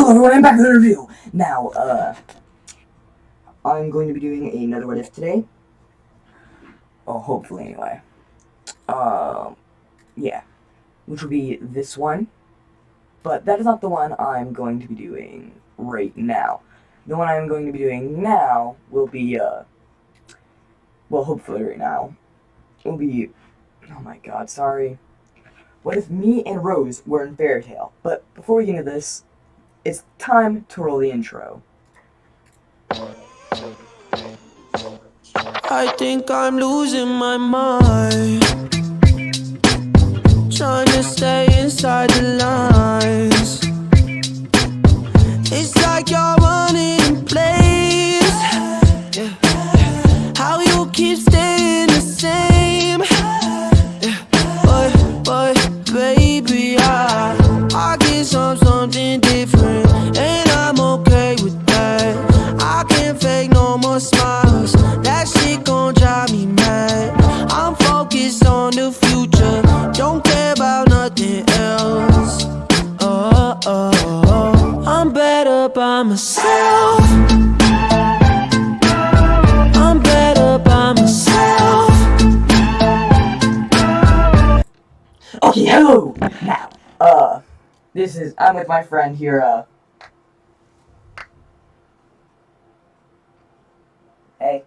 Hello everyone, I'm back with a review. Now, I'm going to be doing another what if today. Oh, hopefully anyway. Yeah. Which will be this one. But that is not the one I'm going to be doing right now. The one I'm going to be doing now will be, well, hopefully right now, will be, oh my god, sorry. What if me and Rose were in Fairy Tale? But before we get into this, it's time to roll the intro. I think I'm losing my mind, trying to stay inside the lines. It's like you're running in place. How you keep staying the same. But baby, I guess I'm something different, and I'm okay with that. I can't fake no more smiles. That shit gon' drive me mad. I'm focused on the future, don't care about nothing else. I'm better by myself. I'm better by myself. Okay, hello! Now, I'm with my friend here, hey.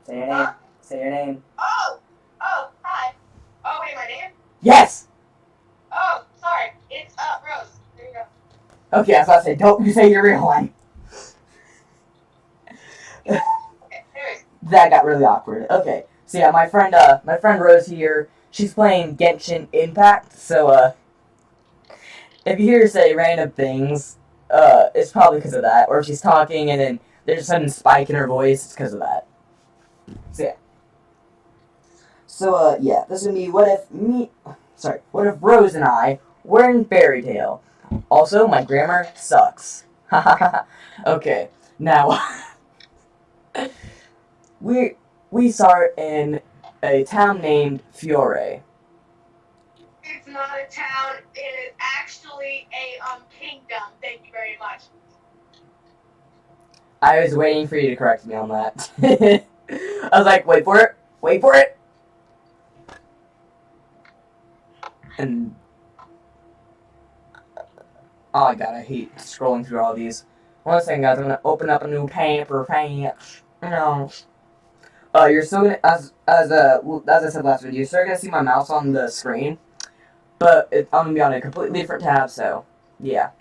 Say your name. Huh? Say your name. Oh, hi. Oh, wait, my name? Yes! Oh, sorry. It's, Rose. There you go. Okay, I was about to say, don't you say your real one. Okay, anyways. That got really awkward. Okay, so yeah, my friend Rose here, she's playing Genshin Impact, so, if you hear her say random things, it's probably because of that. Or if she's talking and then there's a sudden spike in her voice, it's because of that. So yeah. So, yeah, this is gonna be what if Rose and I were in Fairy Tale. Also, my grammar sucks. Okay, now, we start in a town named Fiore. It's not a town. It is actually a, kingdom. Thank you very much. I was waiting for you to correct me on that. I was like, wait for it! And oh my god, I hate scrolling through all these. One second, guys. I'm gonna open up a new paper page. No. You're still gonna as I said last video, you're still gonna see my mouse on the screen, but I'm gonna be on a completely different tab. So yeah.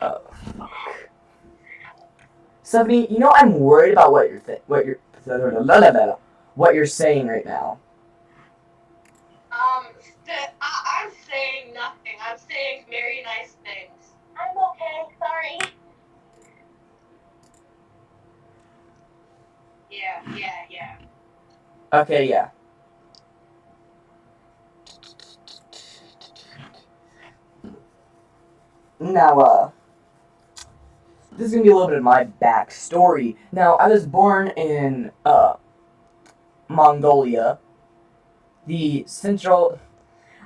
Oh fuck. Stephanie, you know I'm worried about what you're saying right now. I'm saying nothing. I'm saying very nice things. I'm okay. Sorry. Yeah. Okay, yeah. Now, this is gonna be a little bit of my backstory. Now, I was born in, Mongolia. The central...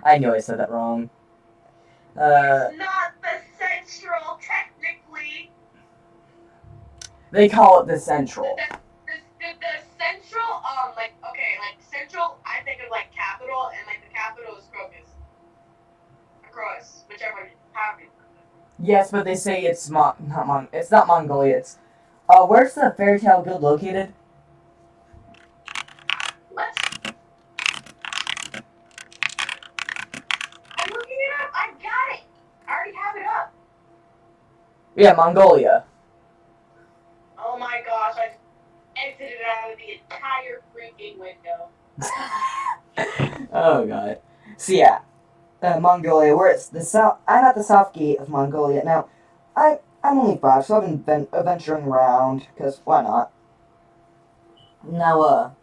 I know I said that wrong. It's not the central, technically. They call it the central. The central, central, I think of, capital, and, the capital is Crocus. Or Croas, whichever, however you put it. Yes, but they say it's it's not Mongolia, it's... where's the Fairy Tale Guild located? What? I'm looking it up. I got it. I already have it up. Yeah, Mongolia. Oh my gosh, I exited out of the entire freaking window. Oh god. So yeah, Mongolia. We're at the south. I'm at the south gate of Mongolia now. I'm only 5, so I've been venturing around because why not? Now,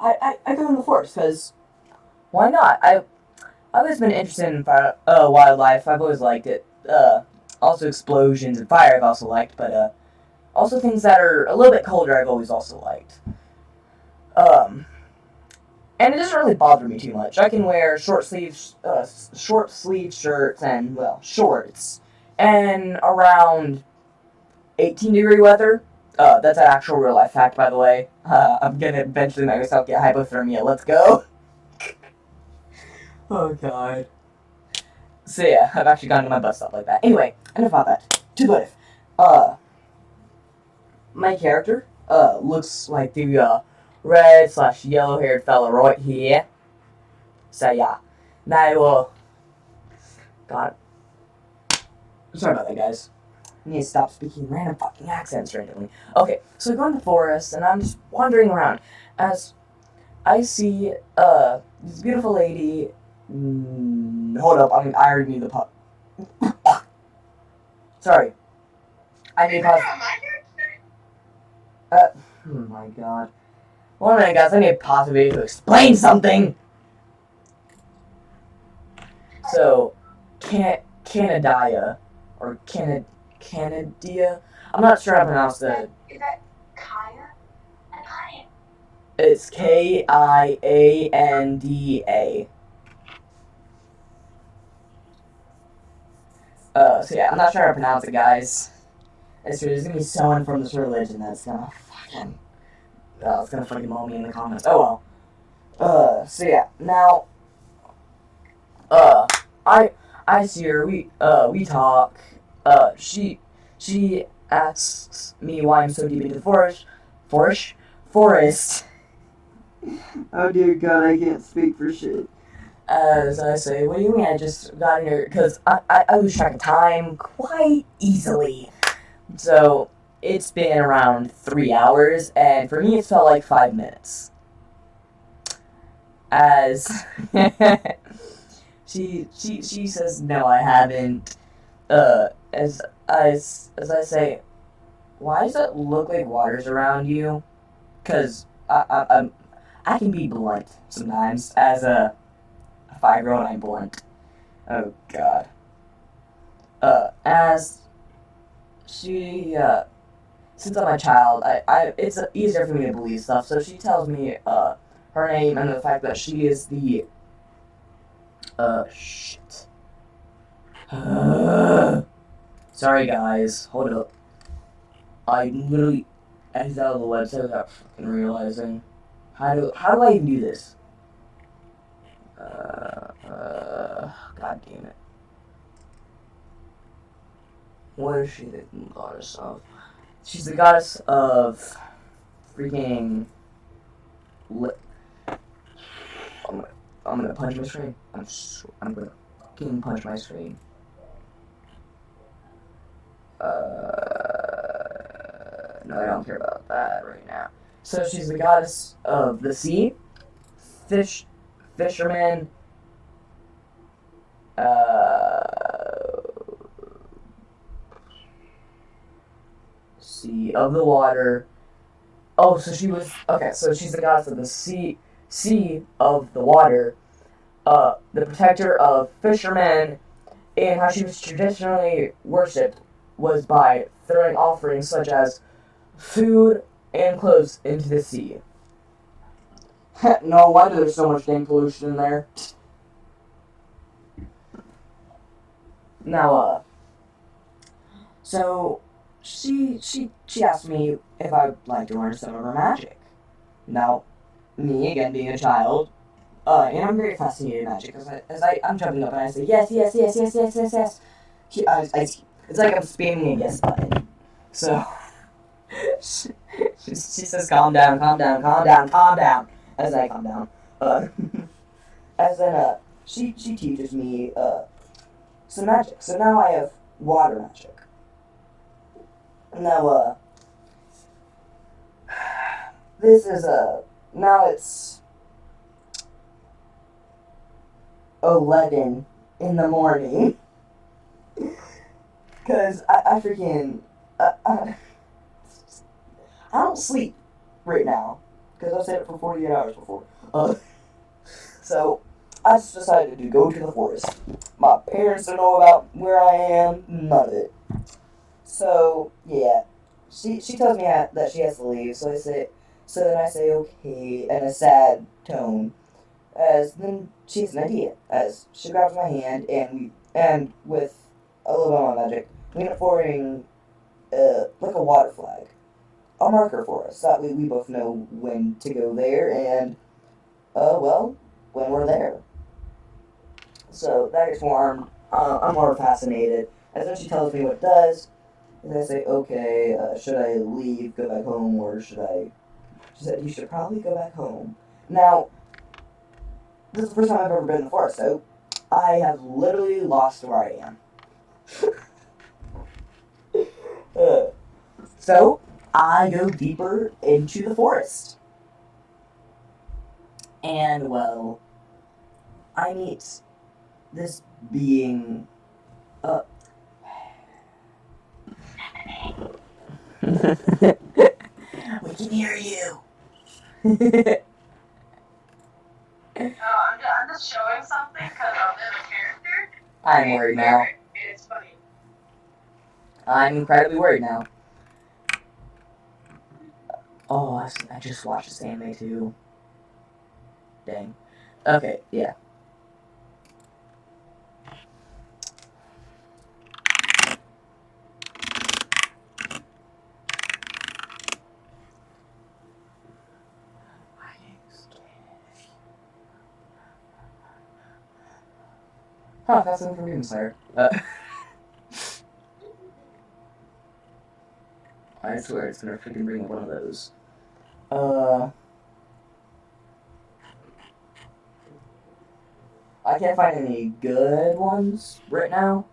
I go in the forest because why not? I've always been interested in wildlife. I've always liked it. Also explosions and fire I've also liked, but also things that are a little bit colder I've always also liked. Um, And it doesn't really bother me too much. I can wear short sleeve shirts and, well, shorts. And around 18-degree weather. That's an actual real life fact, by the way. I'm gonna eventually make myself get hypothermia. Let's go. Oh, God. So, yeah, I've actually gone to my bus stop like that. Anyway, enough about that. To what if. My character, looks like the, red/yellow-haired fella right here. So, yeah. Now, God. Sorry about that, guys. I need to stop speaking random fucking accents randomly. Okay, so I go in the forest, and I'm just wandering around as I see, this beautiful lady. Hold up, I already knew the pub. Sorry. I need to pause. Oh my god. 1 minute, guys, I need to pause the video to explain something! So, Canadia, or Canadia? I'm not sure how to pronounce that. Is that Kaya? It's Kianda. So yeah, I'm not sure how to pronounce it, guys. There's gonna be someone from this religion that's gonna fucking... it's gonna fucking mow me in the comments. Oh well. So yeah, now... I see her, we talk. She asks me why I'm so deep into the forest. Oh dear God, I can't speak for shit. As I say, what do you mean I just got in here? Because I lose track of time quite easily. So, it's been around 3 hours, and for me it felt like 5 minutes. As she says, no, I haven't. As I say, why does it look like water's around you? Because I can be blunt sometimes. As a 5-year-old, I'm blunt. Oh, God. As she, since I'm a child, it's easier for me to believe stuff, so she tells me, her name and the fact that she is the, shit. Sorry, guys. Hold up. I literally exited out of the website without fucking realizing. How do I even do this? God damn it. What is she the goddess of? She's the goddess of freaking... I'm gonna punch my screen. I'm gonna fucking punch my screen. No, I don't care about that right now. So she's the goddess of the sea, fishermen, sea of the water. Oh, so she was okay. So she's the goddess of the sea of the water, the protector of fishermen, and how she was traditionally worshipped was by throwing offerings such as food and clothes into the sea. No, why is there so much dang pollution in there? Now, so she asked me if I'd like to learn some of her magic. Now, me again being a child, and I'm very fascinated in magic as I'm jumping up and I say yes. It's like I'm spamming a yes button. So she says calm down. As I calm down. As then she teaches me some magic. So now I have water magic. Now this is now it's 11 in the morning. Cause I freaking I don't sleep right now because I've said it for 48 hours before. So I just decided to go to the forest. My parents don't know about where I am, none of it. So yeah, she tells me that she has to leave. So then I say okay in a sad tone. As then she has an idea. As she grabs my hand and with a little bit of my magic, we end up forming like a water flag, a marker for us. That way we both know when to go there and well, when we're there. So that gets formed. I'm more fascinated. As then she tells me what it does, and I say, okay, should I leave, go back home, or should I? She said, you should probably go back home. Now, this is the first time I've ever been in the forest, so I have literally lost where I am. So, I go deeper into the forest. And, well, I meet this being. We can hear you. I'm just showing something because there's a character. I'm worried now. And it's funny. I'm incredibly worried now. Oh, I just watched this anime too. Dang. Okay, yeah. Huh, that's something from Demon Slayer. I swear it's gonna freaking bring up one of those. I can't find any good ones right now.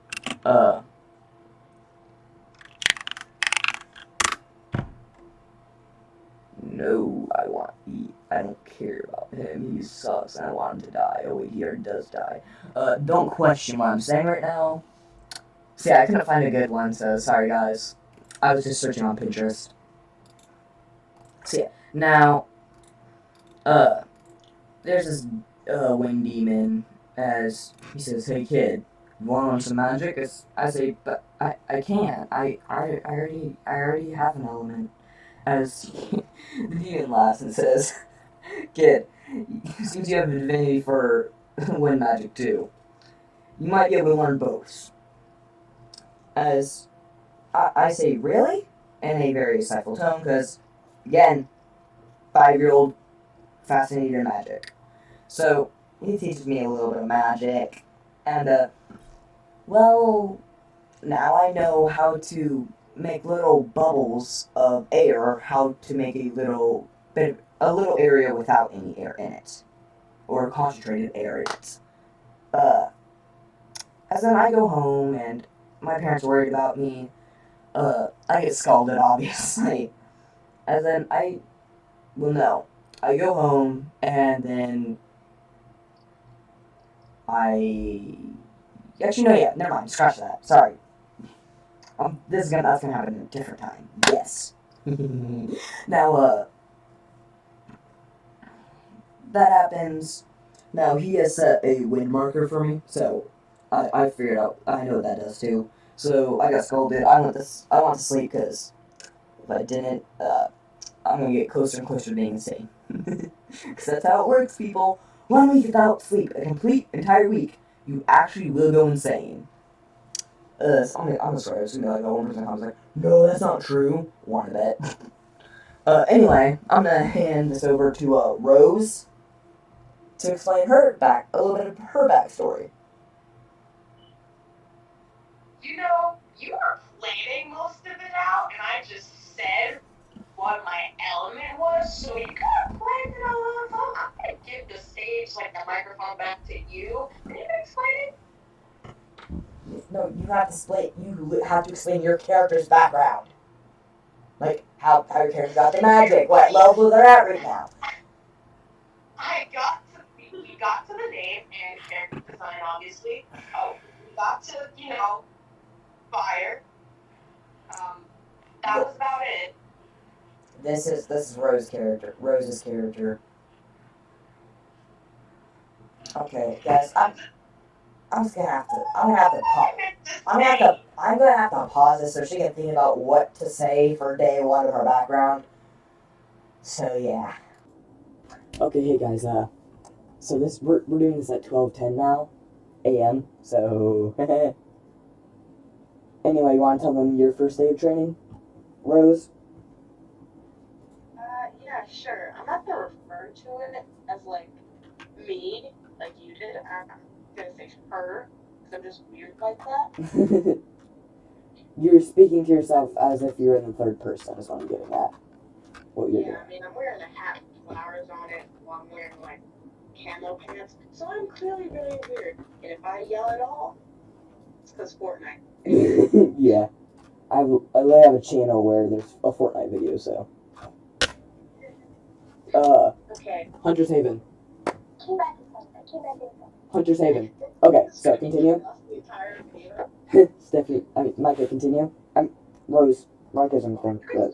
No, I don't care about him. He sucks and I want him to die. Oh wait, he already does die. Don't question what I'm saying right now. See, I couldn't find a good one, so sorry guys. I was just searching on Pinterest. So yeah, now, there's this, wind demon, as he says, hey kid, you want some magic? I say, but I can't. I already have an element. As the demon laughs and says, kid, since you have an affinity for wind magic too, you might be able to learn both. As I say, really? In a very insightful tone, because, again, 5-year-old fascinated in magic. So, he teaches me a little bit of magic, and, well, now I know how to make little bubbles of air, how to make a little area without any air in it, or concentrated air in it. As then I go home, and my parents are worried about me. I get scalded, obviously. As then no. I go home, and then actually, no, yeah, never mind, scratch that, sorry. That's gonna happen in a different time, yes. Now, that happens. Now, he has set a wind marker for me, so I figured out, I know what that does too. So, I got scolded, I went to sleep, because if I didn't, I'm gonna get closer and closer to being insane. Because that's how it works, people. 1 week without sleep, a complete entire week, you actually will go insane. I'm sorry, it's gonna be like, oh, 1% I was like, no, that's not true. Wanted it. Anyway, I'm gonna hand this over to, Rose to explain a little bit of her backstory. You know, you were planning most of it out, and I just said what my element was, so you kind of planned it all out. So I'm gonna give the stage, like the microphone, back to you. Can you explain it? No, you have to explain your character's background. Like, how your character got the magic, what level they're at right now. We got to the name and character design, obviously. We got to, fire. That was about it. This is Rose's character. Okay, guys, I'm gonna have to pause this so she can think about what to say for day 1 of her background. So yeah. Okay, hey guys, So we're doing this at 12:10 now, a.m. So anyway, you want to tell them your first day of training, Rose? Yeah, sure. I'm not gonna refer to it as like me, like you did. I'm gonna say her, because I'm just weird like that. You're speaking to yourself as if you're in the third person. Is what I'm getting at. What you're Yeah, I mean, I'm wearing a hat with flowers on it while I'm wearing like camo pants, so I'm clearly very weird. And if I yell at all, it's because Fortnite. doing. Yeah, I have a channel where there's a Fortnite video. So, Okay. Hunter's Haven. Hunter's Haven. Okay, so continue. The entire video. Stephanie, Micah, continue. Rose. Micah's on the thing. But...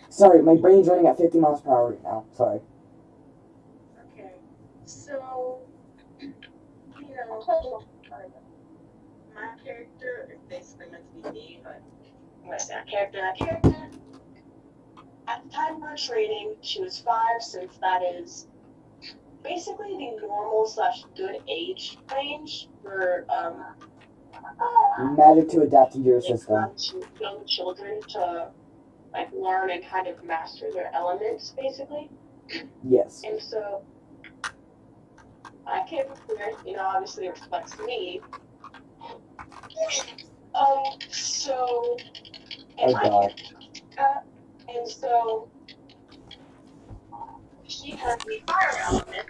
Sorry, my brain's running at 50 miles per hour right now. Sorry. Okay. So, you know, my character is basically meant to be me, but I'm gonna say that character. At the time of our training, she was 5, since that is basically the normal/good age range for Magic to adapt to your system. young children to like learn and kind of master their elements, basically. Yes. And so I came prepared, obviously it reflects me. So Oh God. and so she has the fire element,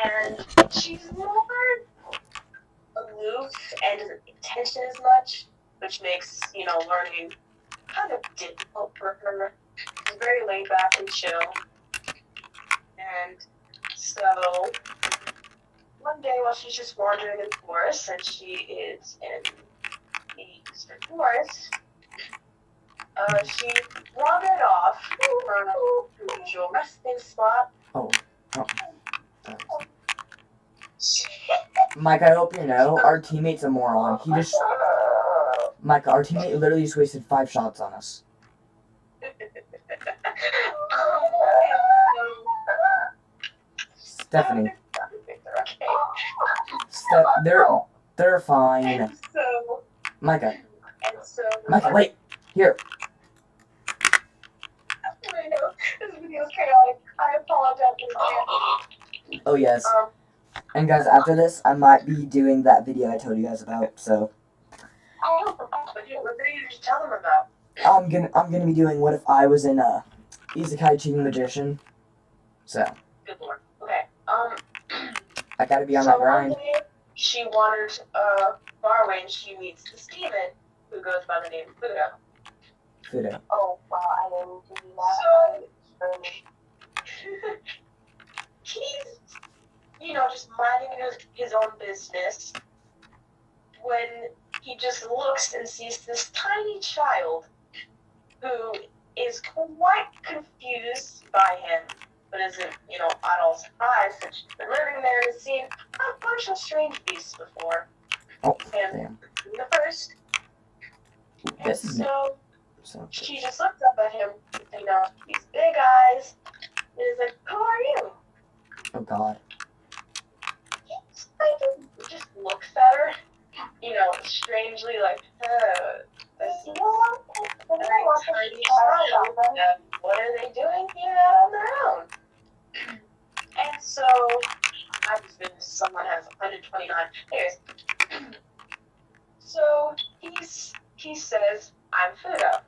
and she's more aloof and doesn't pay attention as much, which makes, learning kind of difficult for her. She's very laid back and chill. And so one day while she's just wandering in the forest, and she is in the eastern forest, she wandered off from her usual resting spot. Mike, I hope you know, our teammate's a moron. Mike, our teammate literally just wasted 5 shots on us. Stephanie. They're fine. Micah. Micah, wait. Here. I know, this video is chaotic. I apologize. Oh, yes. And guys, after this, I might be doing that video I told you guys about, so. What video did you tell them about? I'm gonna be doing what if I was in Isekai Cheating Magician. So. Good lord. Okay. I gotta be on that grind. One day, she wanders far away and she meets this demon who goes by the name of Fudo. Fudo. Oh wow, I didn't do that. So he's, just minding his own business when he just looks and sees this tiny child who is quite confused by him, but isn't, at all surprised since she's been living there and seen a bunch of strange beasts before. Oh, and damn. The first. And This is so she just looks up at him, these big eyes, and is like, "Who are you?" Oh God. He just looks at her, strangely like, this tiny child. What are they doing here on their own? And so, I've just been, someone has 129 hairs. So, he says, "I'm Fudo,"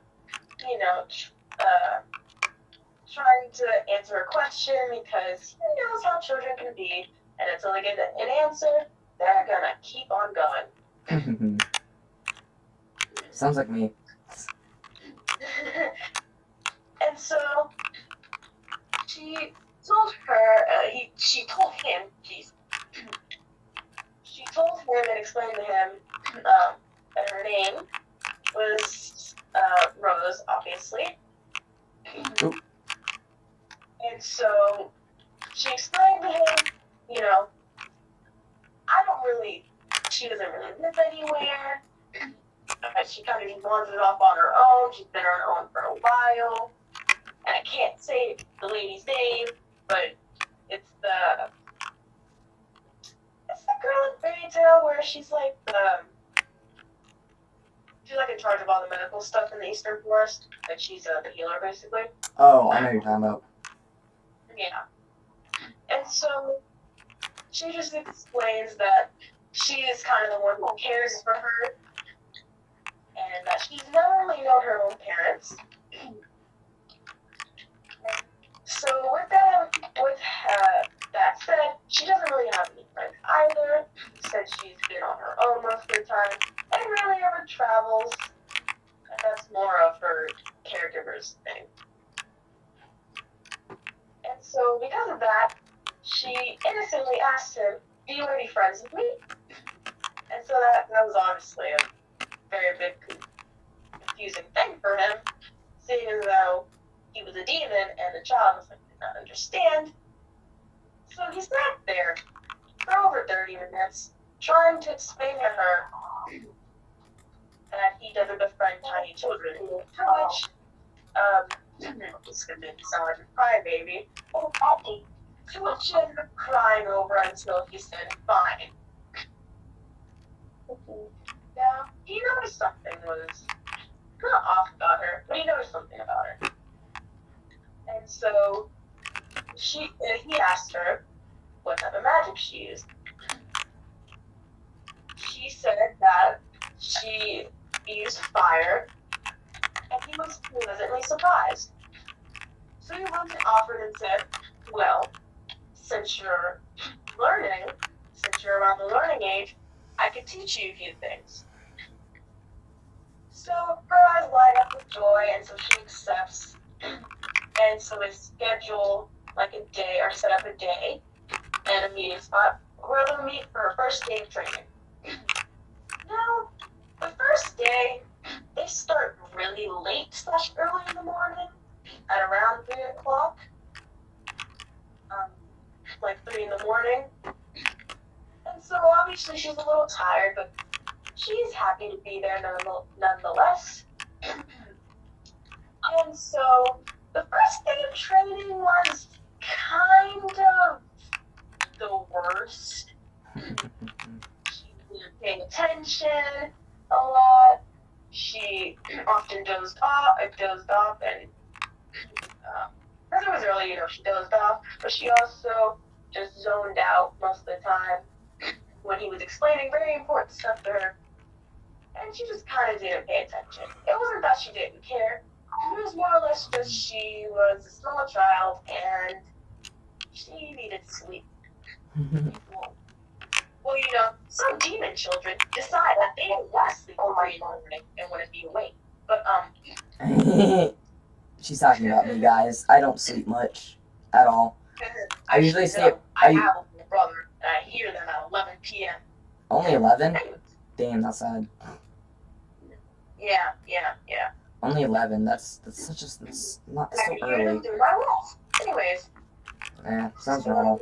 trying to answer a question because he knows how children can be, and until they get an answer, they're gonna keep on going. Sounds like me. And so she told him and explained to him that her name was Rose, obviously. Oop. And so she explained to him, she doesn't really live anywhere. She kind of just wandered off on her own. She's been on her own for a while. and I can't say the lady's name, but it's the girl in Fairy Tale where she's like she's like in charge of all the medical stuff in the Eastern Forest. Like she's the healer basically. Oh, I know who you're talking about. Yeah. And so she just explains that she is kind of the one who cares for her, and that she's never really known her own parents. So with that said, she doesn't really have any friends either, since she's been on her own most of the time, and really ever travels, and that's more of her caregiver's thing. And so because of that, she innocently asked him, do you want to be friends with me? And so that was obviously a very big confusing thing for him, seeing as though he was a demon and the child was like, did not understand. So he sat there for over 30 minutes trying to explain to her that he doesn't befriend tiny children, to which this could sound like a crybaby. Oh, Patty. To which she ended up crying over until he said, fine. Now, he noticed something was not off about her, but he noticed something about her. And so he asked her what type of magic she used. She said that she used fire, and he was pleasantly surprised. So he looked and offered and said, well, since you're around the learning age, I could teach you a few things. So her eyes light up with joy, and so she accepts. And so they schedule like a day, or set up a day and a meeting spot where they'll meet for her first day of training. Now, the first day, they start really late / early in the morning, at around 3 o'clock. Like 3 in the morning. And so obviously she's a little tired, but she's happy to be there nonetheless. And so the first day of training was kind of the worst. She wasn't paying attention a lot. She often dozed off, and because it was early, she dozed off, but she also just zoned out most of the time when he was explaining very important stuff to her, and she just kind of didn't pay attention. It wasn't that she didn't care. It was more or less just she was a small child, and she needed sleep. Well, some demon children decide that they don't want to sleep all night in the morning and want to be awake. But, She's talking about me, guys. I don't sleep much at all. I usually sleep. I have a brother, and I hear them at 11 p.m. Only 11? Damn, that's sad. Yeah. Only 11. That's not so early. Anyways. Sounds normal.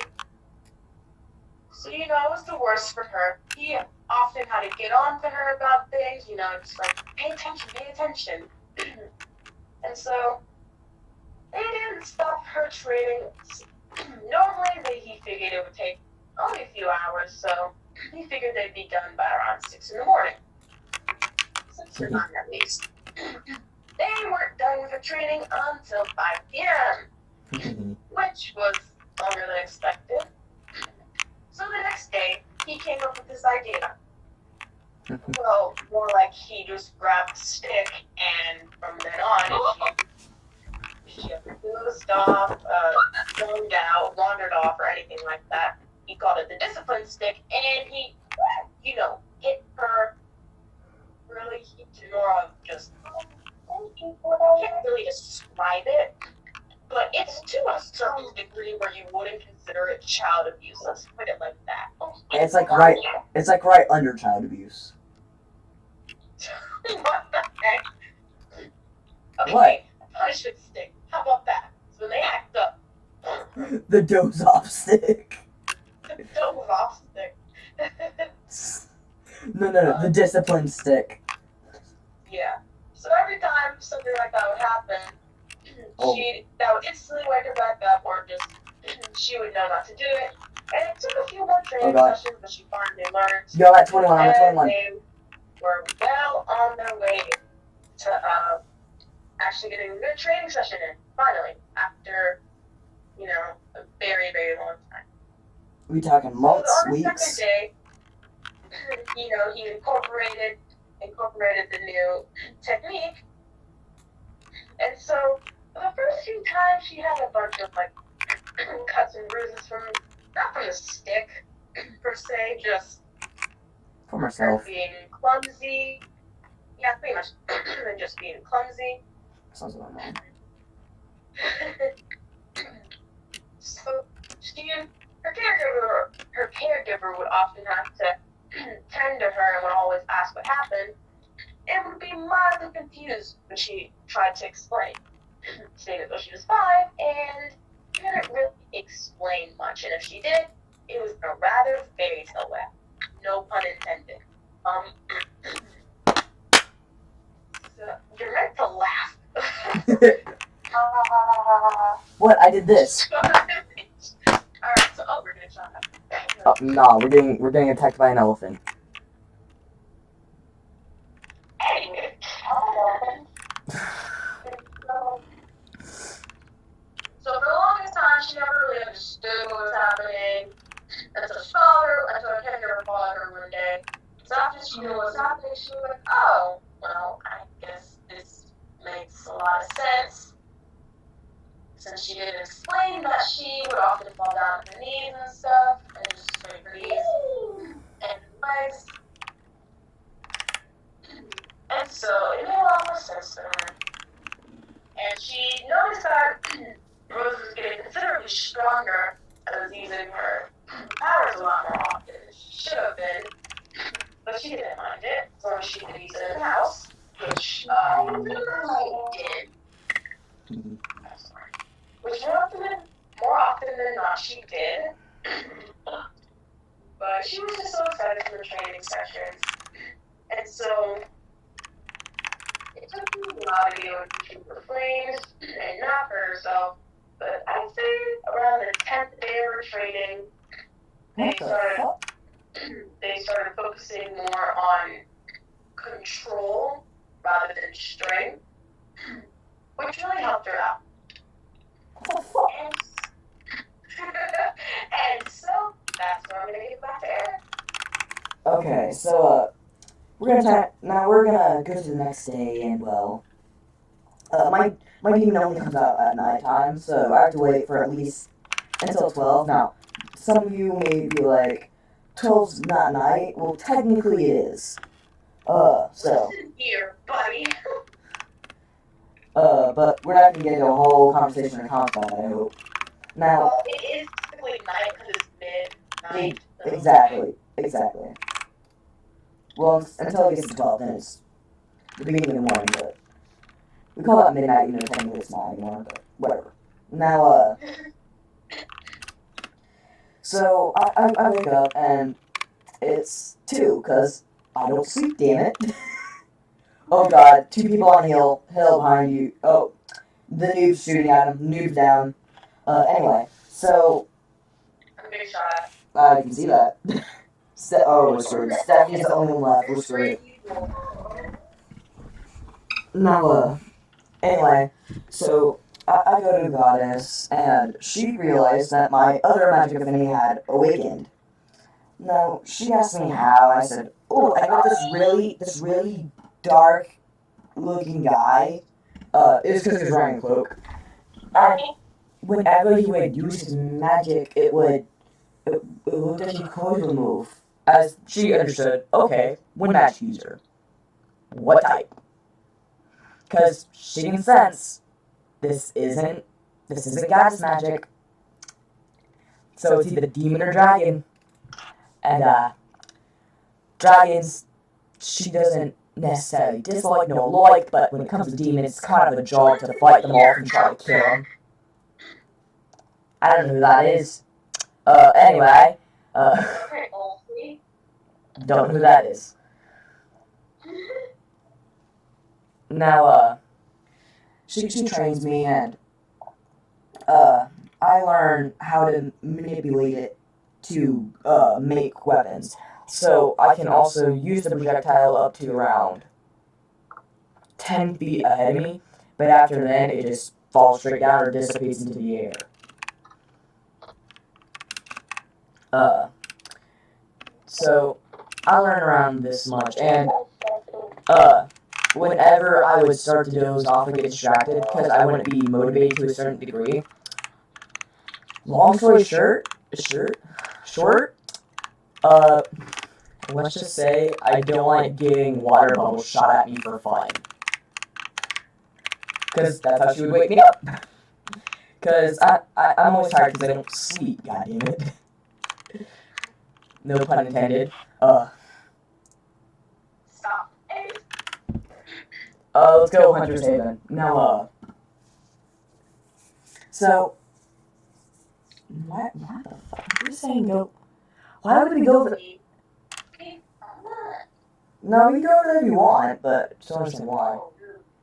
So, it was the worst for her. He often had to get on to her about things, just like, pay attention. And so, they didn't stop her training. Normally, he figured it would take only a few hours, so he figured they'd be done by around 6 in the morning. 6 or 9 at least. They weren't done with her training until 5 p.m., which was longer than expected. So the next day, he came up with this idea. Well, more like he just grabbed a stick, and from then on, she ever dozed off, zoned out, wandered off, or anything like that. He called it the discipline stick, and he, hit her really more of just, I can't really describe it, but it's to a certain degree where you wouldn't consider it child abuse. Let's put it like that. It's like right under child abuse. What the heck? Okay, What? Punishment stick. How about that? So when they act up, The doze off stick. the doze off stick. No, the discipline stick. Yeah. So every time something like that would happen, Oh. that would instantly wake her back up, or just she would know not to do it. And it took a few more training God. sessions, but she finally learned. Yo, at 21, I'm at And 21. they were well on their way to actually getting a good training session in, finally, after, a very, very long time. We talking months, So on the weeks? second day, he incorporated the new technique. And so for the first few times, she had a bunch of like cuts and bruises not from the stick per se, just For her myself. being clumsy. Yeah, pretty much, and just being clumsy. Sounds like my mom. So her caregiver would often have to tend to her and would always ask what happened, and would be mildly confused when she tried to explain, saying that she was 5 and didn't really explain much, and if she did, it was in a rather fairy tale way. No pun intended. So you're meant to laugh. What? I did this. Alright, so we're gonna try that. Oh, nah, we're getting attacked by an elephant. So for the longest time, she never really understood what was happening. And so her caregiver followed her one day. So after she knew what was happening, she was like, oh, well, I guess this makes a lot of sense. Since she didn't explain that she would often fall down on her knees and stuff, and just scrape her knees and legs. And so it made a lot more sense to her. And she noticed that Rose was getting considerably stronger and was using her powers a lot more often than she should have been. But she didn't mind it, as long as she could use it in the house, which she did. Which more often than not she did. But she was just so excited for the training sessions. And so it took me a while to be able to keep her framed and not hurt herself. But I'd say around the 10th day of her training, they started focusing more on control rather than strength, which really helped her out. And so that's where I'm gonna give back to Eric. Okay, so we're gonna go to the next day, and well, my demon only comes out at nighttime, so I have to wait for at least until 12. Now, some of you may be like, 12's not night. Well, technically it is. Listen here, buddy. But we're not gonna get into a whole conversation on combat, I hope. Now, Well, it is typically night because it's midnight. Exactly. Well, until it gets to 12, then it's the beginning of the morning, but we call that midnight, even though technically it's not anymore, but whatever. Now, so I wake up, and it's 2, because I don't sleep, damn it. Oh god, 2 people on the hill behind you. Oh, the noob's shooting at him, noob's down. Anyway, so... I'm a big shot. You can see that. We're screwed. Stephanie's the only one left. We're screwed. Now, anyway, so I go to the goddess, and she realized that my other magic affinity had awakened. Now, she asked me how, and I said, oh, I got this really dark-looking guy. It was because he was wearing a cloak. And whenever he would use his magic, it looked as he could move. As she understood, okay, one magic user. What type? Because she can sense this isn't goddess magic. So it's either demon or dragon. And dragons, she doesn't necessarily dislike nor like, but when it comes to demons, it's kind of a job to fight them off and try to kill them. I don't know who that is. Anyway, don't know who that is. Now, she trains me, and I learned how to manipulate it to make weapons. So I can also use the projectile up to around 10 feet ahead of me, but after then it just falls straight down or dissipates into the air. So I learned around this much, and whenever I would start to doze off and get distracted, because I wouldn't be motivated to a certain degree. Long story short, let's just say I don't like getting water bubbles shot at me for fun. Because that's how she would wake me up. Because I'm always tired because I don't sleep, goddammit. No pun intended. Stop. Let's go Hunter's Haven. Now, so, why the fuck are you saying go? Why would we go for the... No, we can go over there if you want, but just don't understand why.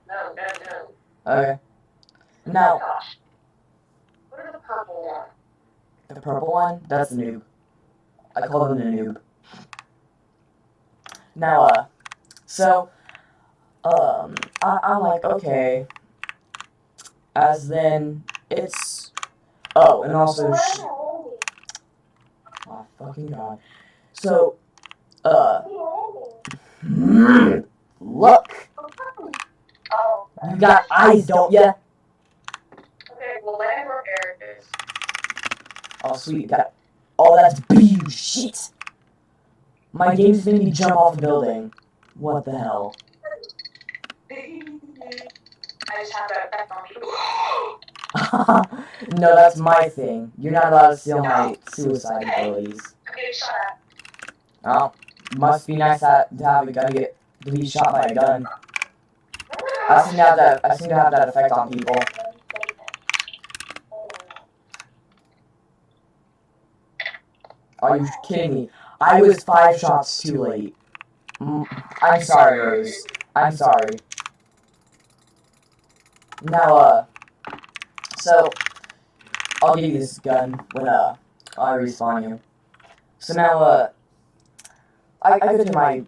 No. Okay. Now, Gosh. What are the purple one? the purple one, that's the noob. I call them the noob. Now, so, I'm like, okay. As then, it's... Oh, and also... Oh, fucking god. So, look! Oh. You got eyes, don't ya? Okay, well, land where Eric is. Oh, sweet, got... Oh, that's huge shit! My game's made me jump off the building. What the hell? I just have that effect on me. No, that's my thing. You're not allowed to steal my suicide abilities. I'm getting shot at. Oh, must be nice to have a gun to be shot by a gun. I seem to have that effect on people. Are you kidding me? I was 5 shots too late. I'm sorry, Rose. I'm sorry. Now, so, I'll give you this gun when, I respawn you. So now, I go to my,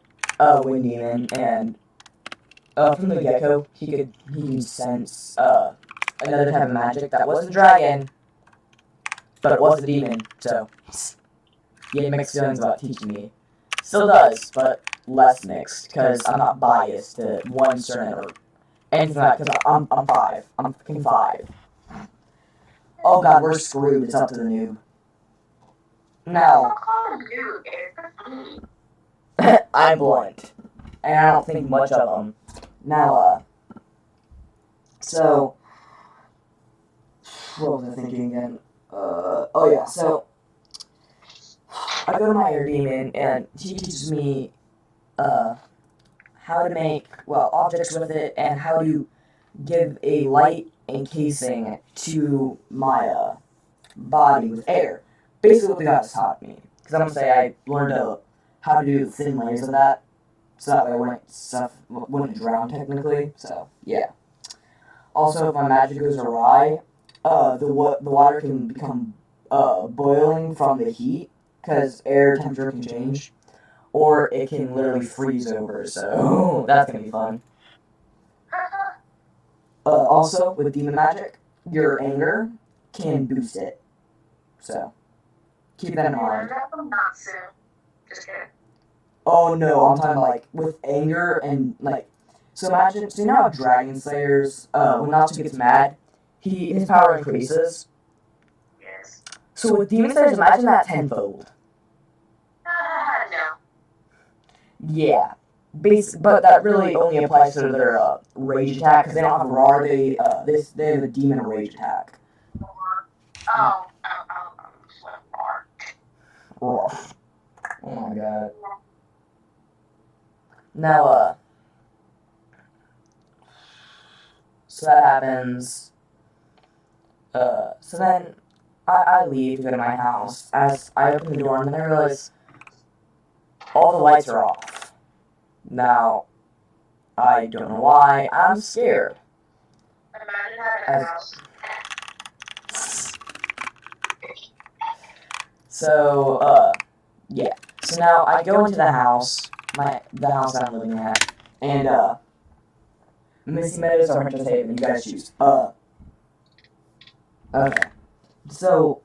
Wind Demon, and, from the get-go, he can sense, another type of magic that wasn't dragon, but it was a demon, so, he had mixed feelings about teaching me. Still does, but less mixed, because I'm not biased to one certain or anything like that, because I'm 5. I'm fucking 5. Oh god, we're screwed. It's up to the noob. Now, I'm blunt, and I don't think much of them. Now, so, what was I thinking again? Oh yeah, so, I go to my air demon, and he teaches me, how to make, well, objects with it, and how to give a light encasing to my, body with air. Basically what the guys taught me. Because I'm going to say I learned how to do the thin layers of that, so that way stuff wouldn't drown technically, so, yeah. Also, if my magic goes awry, the water can become, boiling from the heat, because air temperature can change, or it can literally freeze over, so that's gonna be fun. Also, with demon magic, your anger can boost it, so keep that in mind. Not soon. Just kidding. Oh no, I'm talking like with anger and like, so imagine, so you know how Dragon Slayers, when Natsu gets mad, his power increases. Yes. So with Demon Slayers, imagine that tenfold. No. Yeah. But that really only applies to their rage attack, because they don't have roar, they have a demon rage attack. Oh, Roar. Oh my god. Now, so that happens. So then I leave to go to my house. As I open the door, and then I realize all the lights are off. Now, I don't know why, I'm scared. Imagine having a house. So, yeah. So now I go into the house, the house that I'm living at, and, Missy Meadows or Hunter's Haven, you guys choose. Okay. So,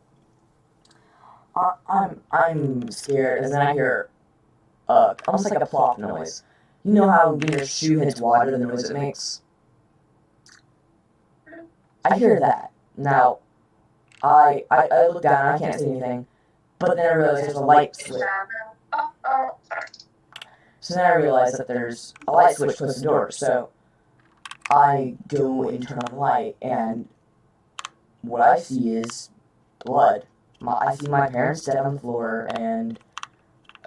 I'm scared, and then I hear, almost like a plop noise. You know how when your shoe hits water, the noise it makes? I hear that. Now, I look down and I can't see anything, but then I realize there's a light switch. So then I realize that there's a light switch close to the door. So I go and turn on the light, and what I see is blood. I see my parents dead on the floor and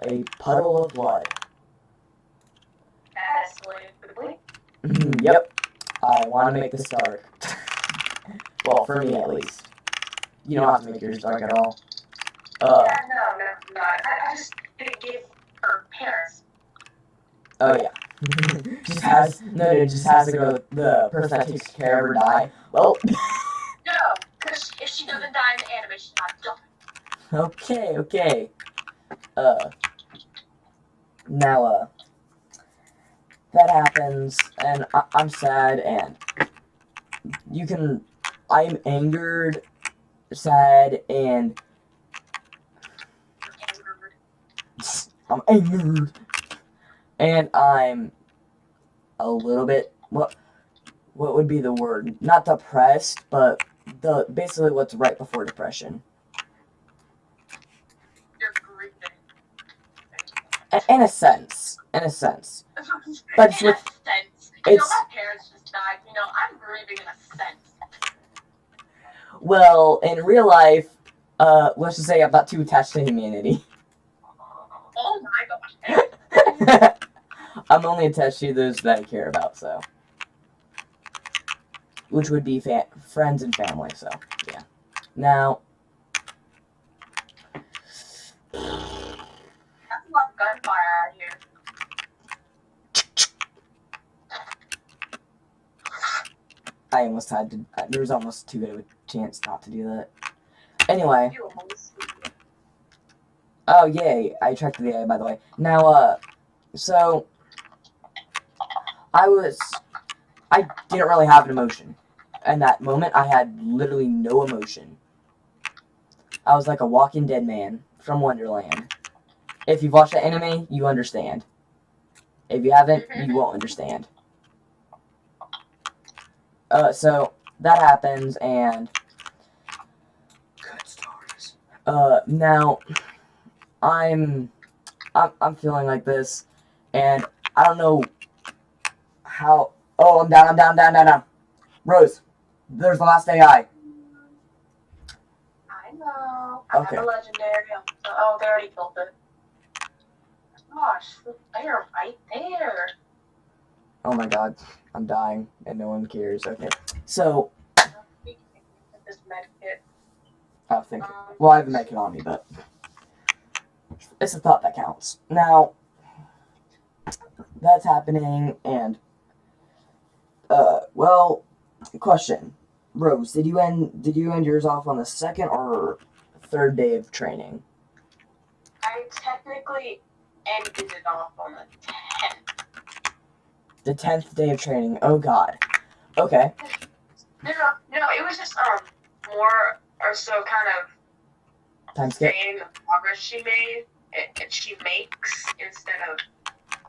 a puddle of blood. Yep. I want to make this dark. Well, for me at least. You don't have to make yours dark at all. No. I just didn't give her parents. Oh yeah. It just has to go. The person that takes care of her die. Well. No, because if she doesn't die in the anime, she's not done. Okay. Now, that happens, and I'm sad, and I'm angered, sad, and I'm angered, and I'm a little bit, what would be the word? Not depressed, but basically what's right before depression. You're grieving. In a sense. But it's with, in a sense. You know, my parents just died. You know, I'm grieving in a sense. Well, in real life, let's just say I'm not too attached to humanity. Oh my gosh. I'm only attached to those that I care about, so. Which would be friends and family, so, yeah. Now. That's a lot of gunfire out here. I almost had to. There was almost too good of a chance not to do that. Anyway. Oh, yay. I attracted the AI, by the way. Now, so. I didn't really have an emotion. In that moment, I had literally no emotion. I was like a walking dead man from Wonderland. If you've watched the anime, you understand. If you haven't, you won't understand. So that happens, and good stories. Now I'm feeling like this, and I don't know how. Oh, I'm down. Rose, there's the last AI. I know. Okay. I have a legendary. Oh, they already killed it. Gosh, they're right there. Oh my god, I'm dying, and no one cares. Okay, so. This med kit. Oh, thank you. Well, I have a med kit on me, but it's the thought that counts. Now, that's happening, and well, question, Rose, did you end yours off on the second or third day of training? I technically ended it off on the 10th. The 10th day of training. Oh God. Okay. No, it was just more or so kind of Time skip. saying the progress she made and she makes instead of.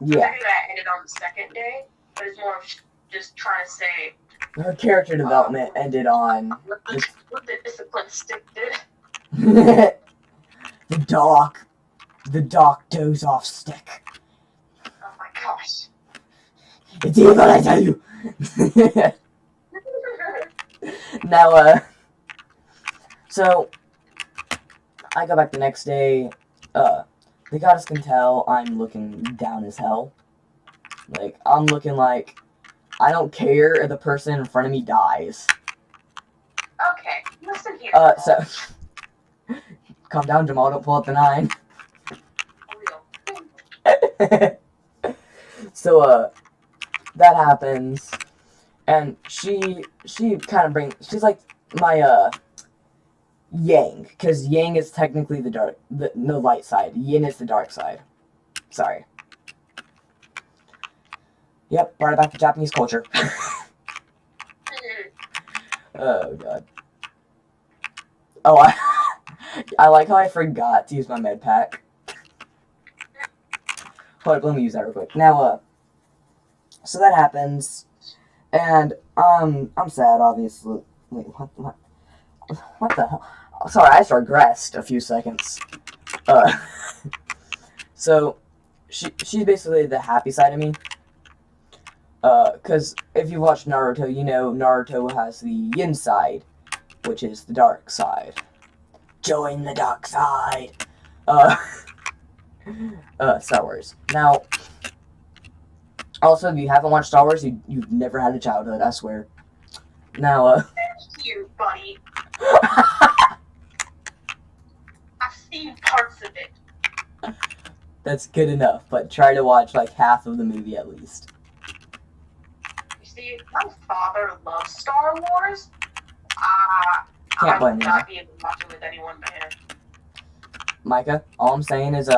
Yeah. I think that ended on the second day, but it's more of just trying to say. Her character development ended on. What the discipline stick did. the dock doze off stick. Oh my gosh. It's evil, I tell you. Now, so I go back the next day. The goddess can tell I'm looking down as hell. Like, I'm looking like I don't care if the person in front of me dies. Okay, listen here. So calm down, Jamal. Don't pull up the 9. So, that happens, and she kind of she's like my Yang, because Yang is technically the light side. Yin is the dark side. Sorry. Yep, brought it back to Japanese culture. Oh, God. Oh, I like how I forgot to use my med pack. Hold up, let me use that real quick. Now, so that happens, and, I'm sad, obviously. Wait, what the hell? Sorry, I just regressed a few seconds. So, she's basically the happy side of me. Because if you watch Naruto, you know Naruto has the yin side, which is the dark side. Join the dark side. Star Wars. Now, also, if you haven't watched Star Wars, you've never had a childhood, I swear. Now, Thank you, buddy. I've seen parts of it. that's good enough, but try to watch like half of the movie at least. You see, my father loves Star Wars. Can't I blame would you. not be able to watch it with anyone but him. Micah, all I'm saying is,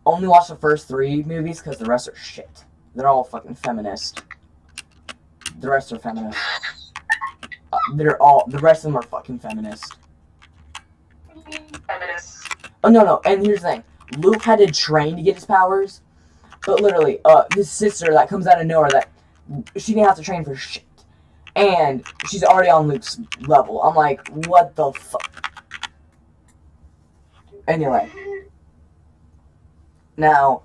only watch the first 3 movies because the rest are shit. They're all fucking feminist. The rest are feminist. The rest of them are fucking feminist. Feminists. Oh, no, and here's the thing. Luke had to train to get his powers, but literally, his sister that comes out of nowhere that she didn't have to train for shit. And she's already on Luke's level. I'm like, what the fuck? Anyway. Now,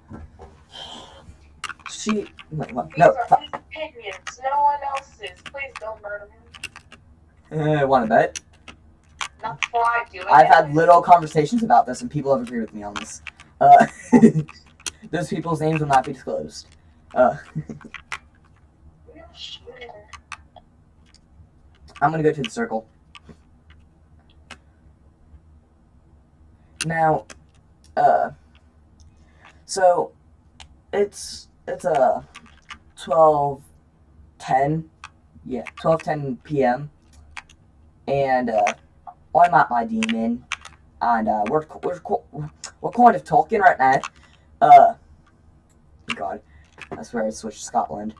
she... Wait, what? These No, are his opinions, no one else's. Please don't murder him. want to bet? Not before I do it. I've had little conversations about this, and people have agreed with me on this. Those people's names will not be disclosed. I'm gonna go to the circle. Now, so it's 12:10, yeah, 12:10 p.m. and I'm at my demon, and we're kind of talking right now. God, I swear I switched to Scotland.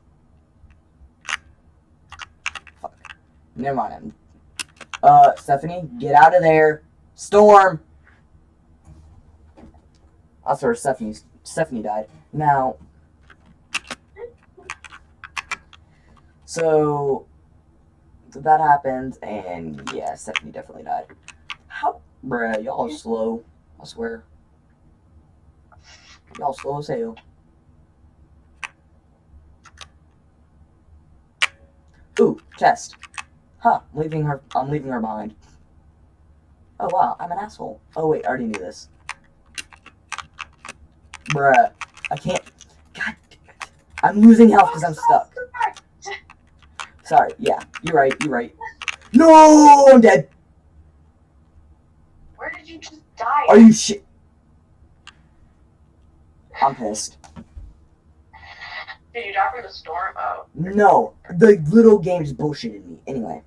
Fuck, never mind. Stephanie, get out of there. Storm. I swear Stephanie died. Now, so that happened, and yeah, Stephanie definitely died. How, bruh, y'all slow. I swear. Y'all slow as hell. Ooh, chest. Huh, I'm leaving her behind. Oh wow, I'm an asshole. Oh wait, I already knew this. Bruh, I can't. God damn it. I'm losing health because I'm stuck. Sorry, yeah, you're right. No, I'm dead. Where did you just die? Are you shit? I'm pissed. Did you die from the storm? Oh. No, the little game just bullshitted me. Anyway,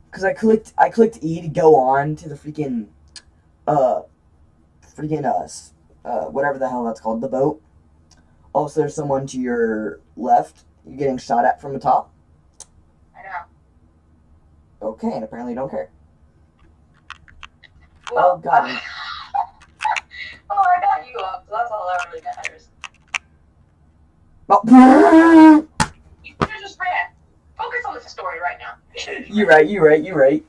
because I clicked E to go on to the freaking, whatever the hell that's called, the boat. Also, there's someone to your left. You're getting shot at from the top. I know. Okay, and apparently you don't care. Well, Oh god. oh, I got you up, so that's all that really matters. Oh. You could have just ran. Focus on the story right now. You're right.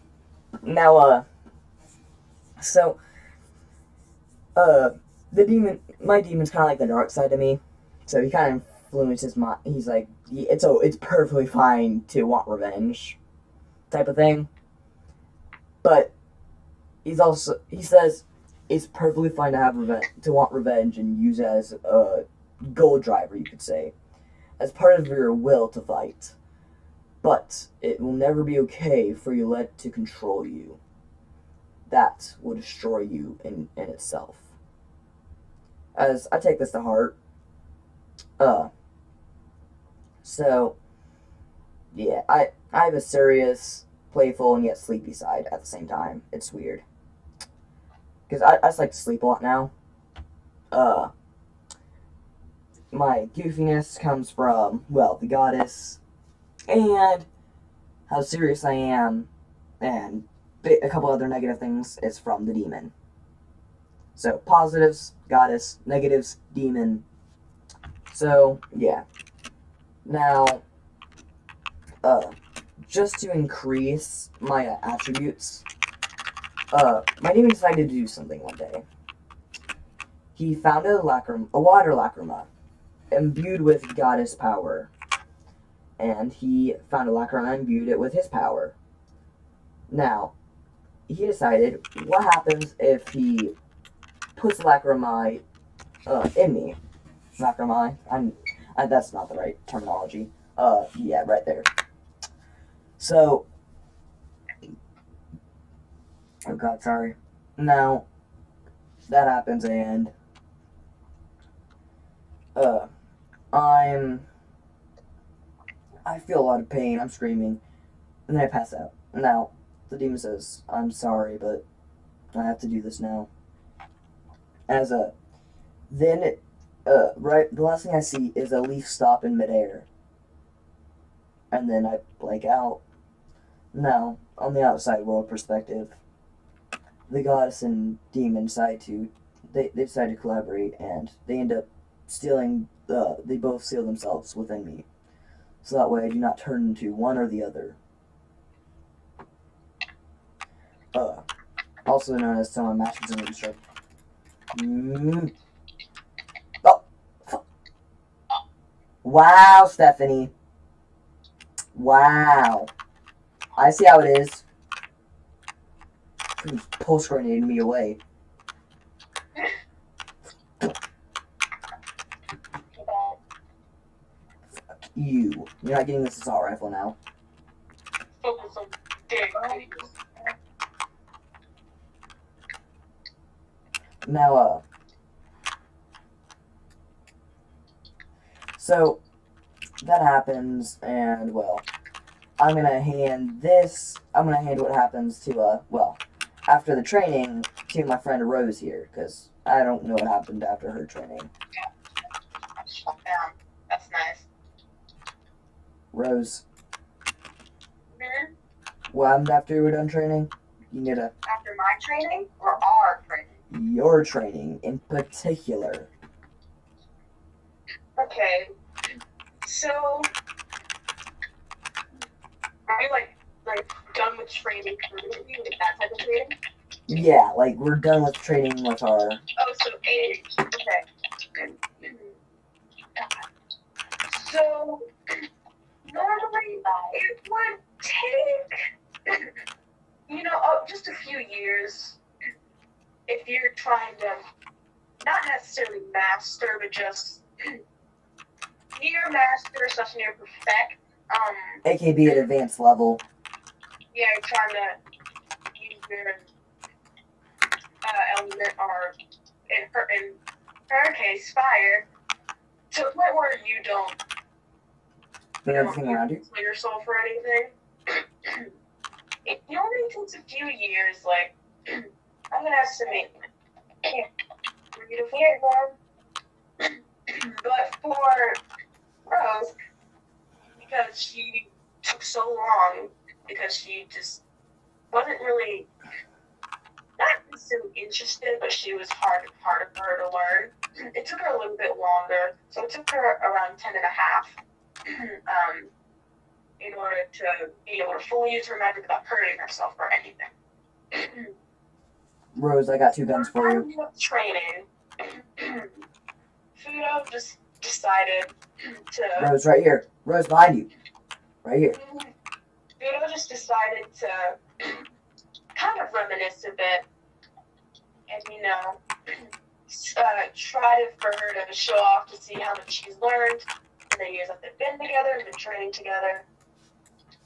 Now, so, my demon's kind of like the dark side of me, so he kind of influences my, he's like, it's perfectly fine to want revenge, type of thing, but he says, it's perfectly fine to have to want revenge and use it as a goal driver, you could say, as part of your will to fight. But it will never be okay for you let to control you. That will destroy you in itself. As I take this to heart. So yeah, I have a serious playful and yet sleepy side at the same time. It's weird. Because I just like to sleep a lot now. My goofiness comes from, well, the goddess, and how serious I am, and a couple other negative things is from the demon. So, positives, goddess, negatives, demon. So, yeah. Now, just to increase my attributes, my demon decided to do something one day. He found a water lacrima, imbued with goddess power, and he found a lacrima, imbued it with his power. Now, he decided, what happens if he puts lacrima in me? Lacrima, that's not the right terminology. Yeah, right there. So, oh god, sorry. Now, that happens, and I feel a lot of pain. I'm screaming, and then I pass out. Now, the demon says, "I'm sorry, but I have to do this now." Then right, the last thing I see is a leaf stop in midair, and then I blank out. Now, on the outside world perspective, the goddess and demon they decide to collaborate, and they end up stealing. They both seal themselves within me, so that way I do not turn into one or the other. Also known as someone matches in the strike. Oh, wow, Stephanie. Wow, I see how it is. Pulse grenading me away. Fuck you. You're not getting this assault rifle now. Focus on dick. Now, so that happens, and well, I'm gonna hand what happens to, well, after the training, to my friend Rose here, because I don't know what happened after her training. Yeah, that's nice. Rose, Mm-hmm. what happened after you were done training? You need a After my training or our training? your training in particular. Okay. So, are you like done with training completely, like that type of training? Yeah, like we're done with training with our. Oh, so 8. Okay. So, normally it would take, just a few years if you're trying to not necessarily master, but just near master, such near perfect. AKB at advanced level. Yeah, you're trying to use your element, or in her case, fire, to a point where you don't Everything around you. kill yourself or anything. It only takes a few years, like, I'm gonna estimate, for you to get one. But for Rose, because she took so long, because she just wasn't really, not necessarily interested, but she was hard for her to learn. It took her a little bit longer, so it took her around 10 and a half in order to be able to fully use her magic without hurting herself or anything. Rose, I got 2 guns for you. Training, Fudo just decided to. Rose, right here. Rose, behind you. Right here. Fudo just decided to kind of reminisce a bit, and try for her to show off to see how much she's learned in the years that they've been together and been training together.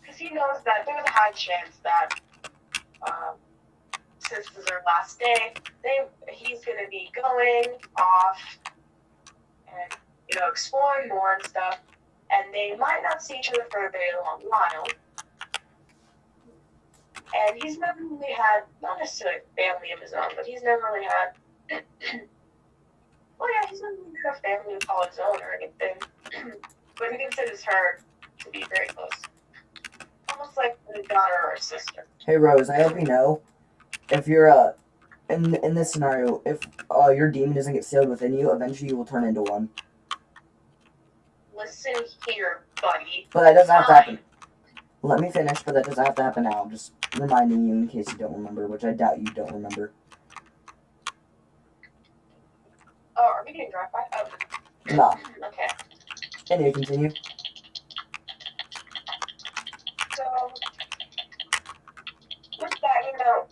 Because he knows that there's a high chance that since this is her last day, he's going to be going off and exploring more and stuff, and they might not see each other for a very long while. And he's never really had, not necessarily family of his own, but he's never really had, well, yeah, he's never really had a family to call his own or anything. But he considers her to be very close. Almost like a daughter or a sister. Hey Rose, I hope you know, if you're in this scenario, if your demon doesn't get sealed within you, eventually you will turn into one. Listen here, buddy. But that doesn't have to Fine. happen. Let me finish, but that doesn't have to happen now. I'm just reminding you in case you don't remember, which I doubt you don't remember. Oh, are we getting drive by? Oh. Nah. Okay. Anyway, continue. So, with that, you know,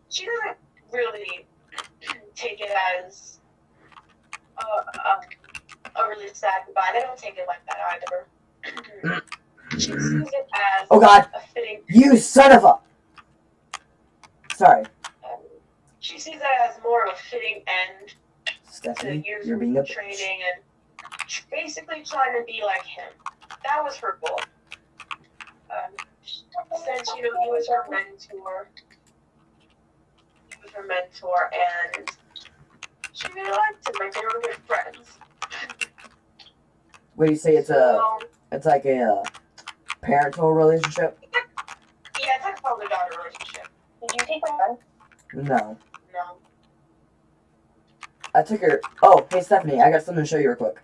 she doesn't really take it as a really sad goodbye. They don't take it like that either. She sees it as Oh God! a fitting. You son of a! Sorry. She sees it as more of a fitting end to Stephanie, years you're of being a bitch. training and basically trying to be like him. That was her goal. Since, you know, he was her mentor, and she really liked him. Like, they were good friends. What do you say? It's So, like a parental relationship? yeah, it's like a father-daughter relationship. Did you take my gun? No. No. I took her. Oh, hey Stephanie, I got something to show you real quick.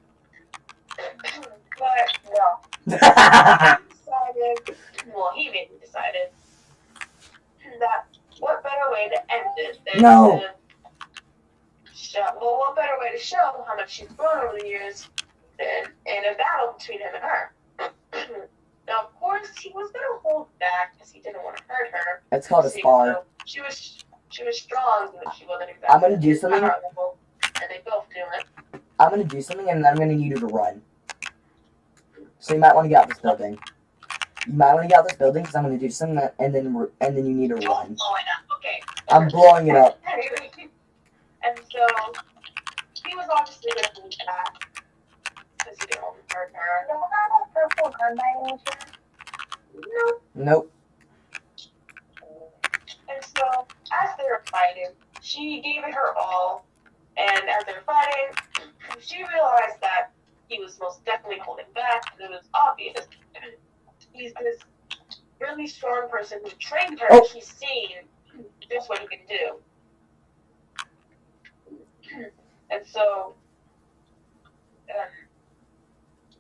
But, no. Decided, well, he made me decided that what better way to end it than No. to show, well, what better way to show how much she's grown over the years than in a battle between him and her. Now, of course, he was going to hold back because he didn't want to hurt her. It's called a spar. She was strong, but she wasn't exactly. I'm gonna do something. power level, and they both knew it. I'm gonna do something, and then I'm gonna need you to run. So you might want to get out this building. You might want to get out this building because I'm gonna do something, and then you need to run. Oh, I know. Okay. I'm blowing it up. Anyway, and so he was obviously going to move back because he didn't want to hurt her. You don't have a purple gun by any chance? No. Nope. And so, as they were fighting, she gave it her all, and as they were fighting, she realized that he was most definitely holding back, and it was obvious. He's this really strong person who trained her, and she's seen just what he can do. And so,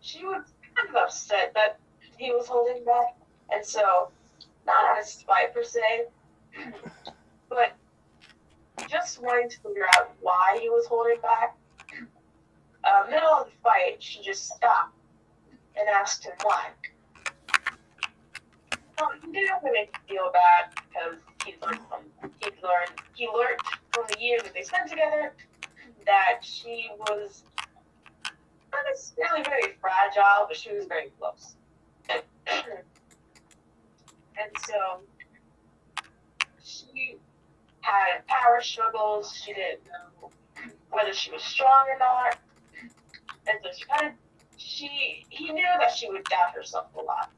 she was kind of upset that he was holding back, and so, not out of spite per se, but just wanting to figure out why he was holding back. Middle of the fight, she just stopped and asked him why. He didn't really make him feel bad because he learned from the years that they spent together that she was not necessarily very fragile, but she was very close. And so she had power struggles. She didn't know whether she was strong or not. And so he knew that she would doubt herself a lot.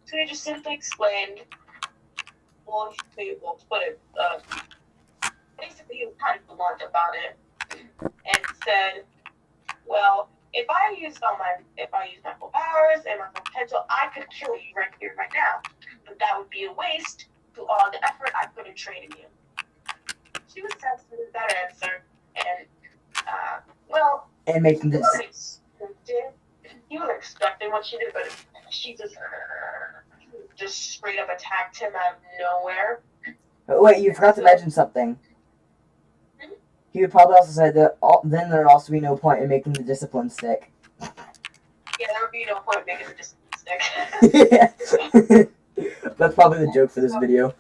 So he just simply explained, well, basically he was kind of blunt about it and said, well, if I use my full powers and my full potential, I could kill you right here, right now. But that would be a waste to all the effort I put in training you. She was satisfied with that answer, and And making this. He was expecting what she did, but she just straight up attacked him out of nowhere. Wait, you forgot to mention something. He would probably also say that then there'd also be no point in making the discipline stick. Yeah, there would be no point in making the discipline stick. That's probably the joke for this video.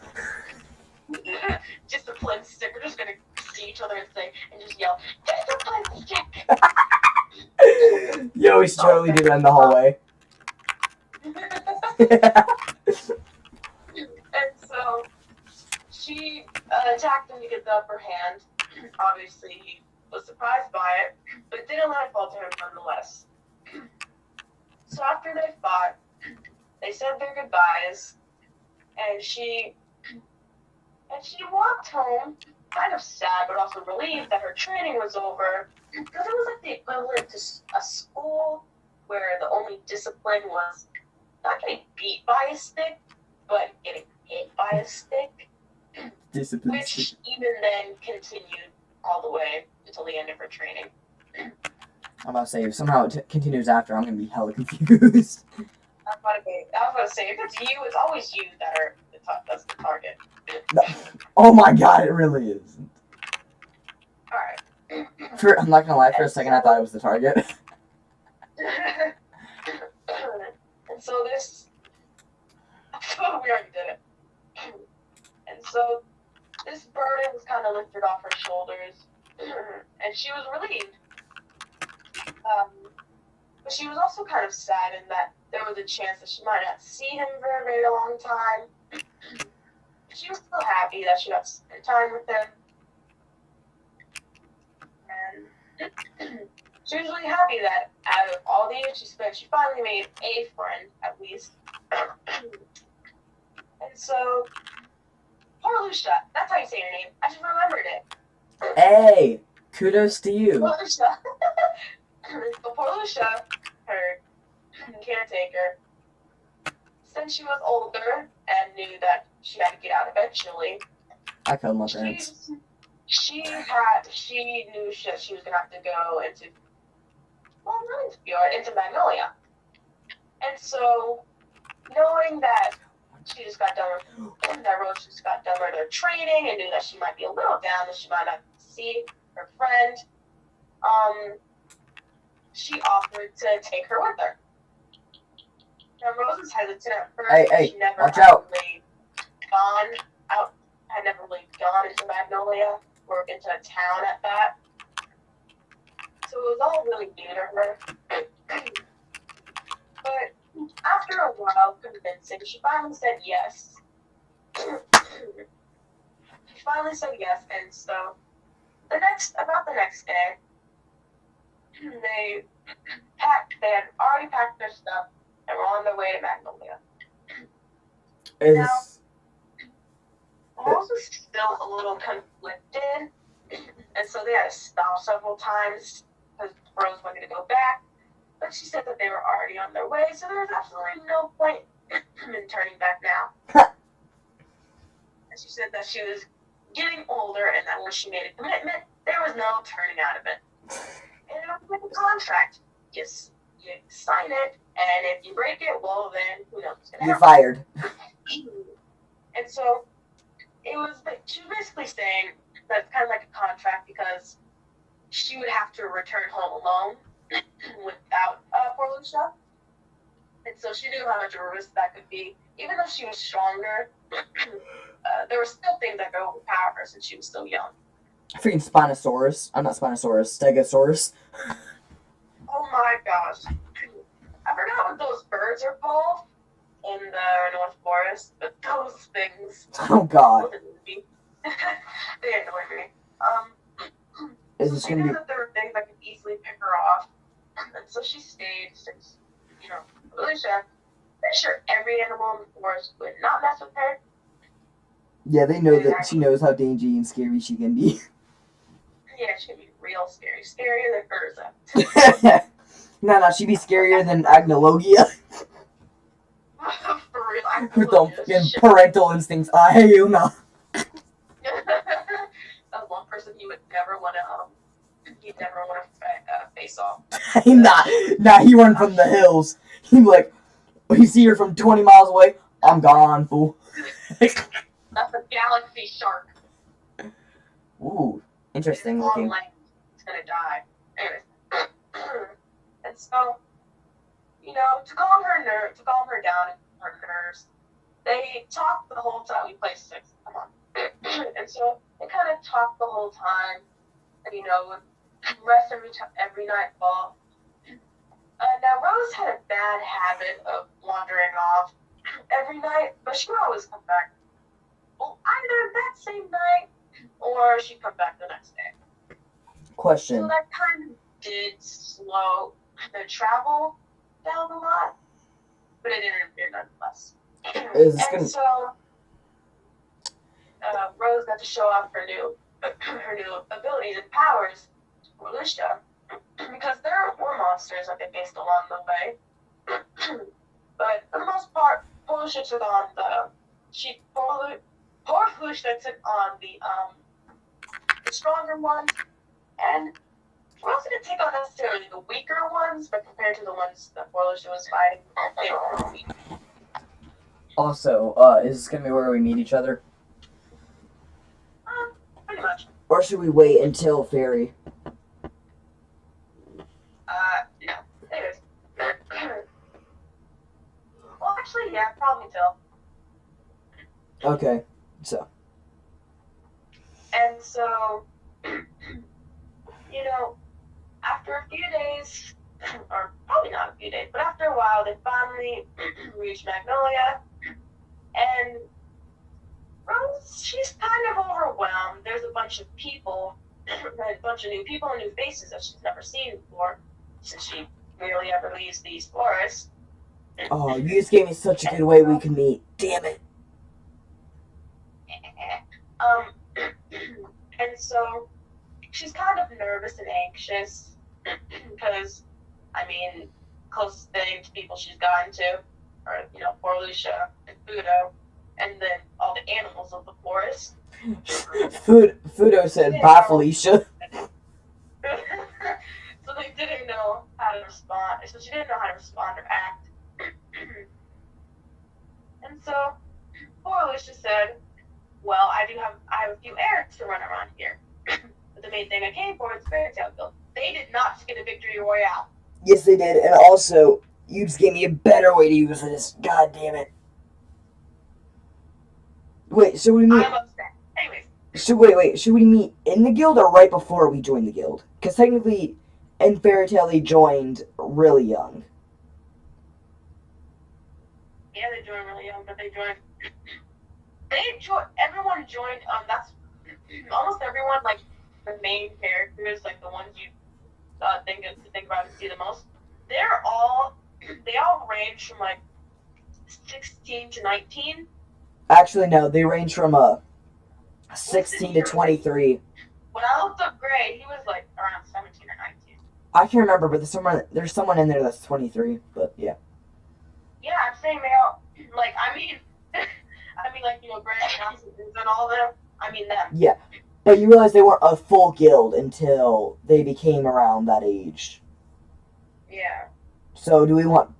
Discipline stick. We're just gonna see each other and just yell, discipline stick! Yo, we should totally do that in the hallway. And so she attacked him to get the upper hand. Obviously, he was surprised by it, but didn't let it fall to him nonetheless. So after they fought, they said their goodbyes, and she And she walked home, kind of sad, but also relieved that her training was over, because it was like the equivalent to a school where the only discipline was not getting beat by a stick, but getting hit by a stick, Discipline. which even then continued all the way until the end of her training. I'm about to say, if somehow it continues after, I'm gonna be hella confused. I was about to say, if it's you, it's always you that's the target. Oh my god, it really is. Alright. I'm not gonna lie, for a second I thought it was the target. And so this... we already did it. And so this burden was kind of lifted off her shoulders, and she was relieved. But she was also kind of sad in that there was a chance that she might not see him for a very long time. She was still happy that she got to spend time with him. And she was really happy that out of all the years she spent, she finally made a friend, at least. And so, poor Lucia, that's how you say your name. I just remembered it. Hey, kudos to you. Poor Lucia. So poor Lucia, her caretaker, since she was older and knew that she had to get out eventually, I killed my parents. she knew that she was gonna have to go into, well, not into Fjord, into Magnolia. And so, knowing that she just got done with, that Rose just got done with her training and knew that she might be a little down, that she might not see her friend, she offered to take her with her. Now, Rose was hesitant at first. Hey, she never watch out. had never really gone into Magnolia or into a town at that. So it was all really new to her. But after a while convincing, she finally said yes. She finally said yes, and so about the next day, they had already packed their stuff and were on their way to Magnolia. Is Rose was still a little conflicted, and so they had to stop several times because Rose wanted to go back, but she said that they were already on their way, so there was absolutely no point in turning back now. And she said that she was getting older and that when she made a commitment, there was no turning out of it. And it was like a contract. You sign it, and if you break it, well, then who knows what's going to you're happen. fired. And so she was basically saying that it's kind of like a contract because she would have to return home alone without poor Lucia. And so she knew how much of a risk that could be. Even though she was stronger, there were still things that could overpower her since she was still young. Freaking Spinosaurus. I'm not Spinosaurus. Stegosaurus. Oh my gosh. I forgot what those birds are called in the North Forest, but those things. Oh god. They annoyed me. Is So this she gonna knew be... that there were things that could easily pick her off, and so she stayed since, Alicia, pretty sure every animal in the forest would not mess with her. Yeah, they know that she knows how dangerous and scary she can be. Yeah, she could be real scary. Scarier than Urza. No, she'd be scarier than Agnologia. For real. I With love the this fucking shit. parental instincts. I hate you now. That's one person you would never want to face off. Nah, he run from the hills. He like, you see her from 20 miles away, I'm gone, fool. That's a galaxy shark. Ooh, interesting It's looking. on land. It's gonna die. Anyways. And so, to calm her down and her nerves, they talked the whole time. We played 6. Come on. And so they kind of talked the whole time. And, rest every nightfall. Now, Rose had a bad habit of wandering off every night, but she would always come back. Well, either that same night or she'd come back the next day. Question. So that kind of did slow the travel down a lot, but it didn't interfere nonetheless. Is this And gonna... so, Rose got to show off her new abilities and powers for Lucia, because there were monsters that they faced along the way. But for the most part, Lucia took on poor Lucia took on the stronger ones, and Rose didn't take on necessarily the weaker ones, but compared to the ones that Lucia was fighting, they were weak. Also, is this gonna be where we meet each other? Pretty much. Or should we wait until Fairy? No. Anyways. Well, actually, yeah, probably till. Okay, so. And so, you know, after a few days, or probably not a few days, but after a while, they finally reached Magnolia. And Rose, she's kind of overwhelmed. There's a bunch of people, a bunch of new people and new faces that she's never seen before, since she rarely ever leaves these forests. Oh, you just gave me such a good way we can meet. Damn it. And so she's kind of nervous and anxious because, I mean, closest thing to people she's gotten to are, you know, poor Lucia and Fudo, and then all the animals of the forest. Fudo said, bye, Felicia. So they didn't know how to respond. So she didn't know how to respond or act. And so poor Lucia said, well, I have a few errands to run around here. But the main thing I came for is Fairy Tail Guild. They did not just get a victory royale. Yes, they did. And also, you just gave me a better way to use this. God damn it. Wait, should we meet? I'm upset. Anyways. Should we meet in the guild or right before we join the guild? Because technically, in Fairy Tail, they joined really young. Yeah, they joined really young, but everyone joined, that's, almost everyone, like, the main characters, like, the ones you think about and see the most, they all range from, like, 16 to 19. Actually, no, they range from 16 to 23. When I looked up Gray, he was, like, around 17 or 19. I can't remember, but there's someone in there that's 23, but yeah. Yeah, I'm saying they all, like, I mean, like, you know, Gray and all them, I mean them. Yeah, but you realize they weren't a full guild until they became around that age. Yeah. So do we want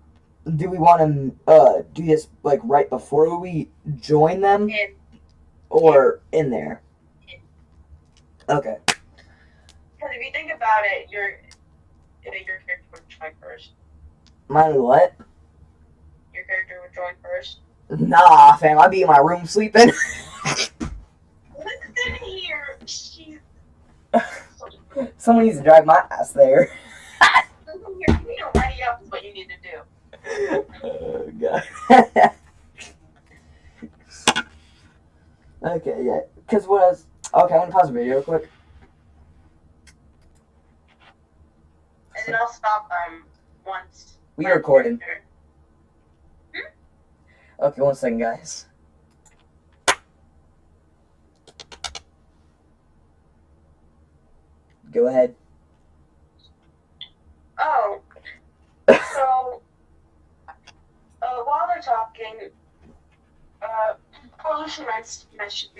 to do this like right before we join them, or in there? Okay. Because if you think about it, your character would join first. Mine what? Your character would join first. Nah, fam, I'd be in my room sleeping. Listen here, she's. Someone needs to drive my ass there. Listen here, you need to ready up is what you need to do. Oh god. Okay, yeah. Cause what I was okay, I'm gonna pause the video real quick. And then I'll stop once. We are recording. Okay, 1 second, guys. Go ahead. Oh. So, while they're talking, Pollution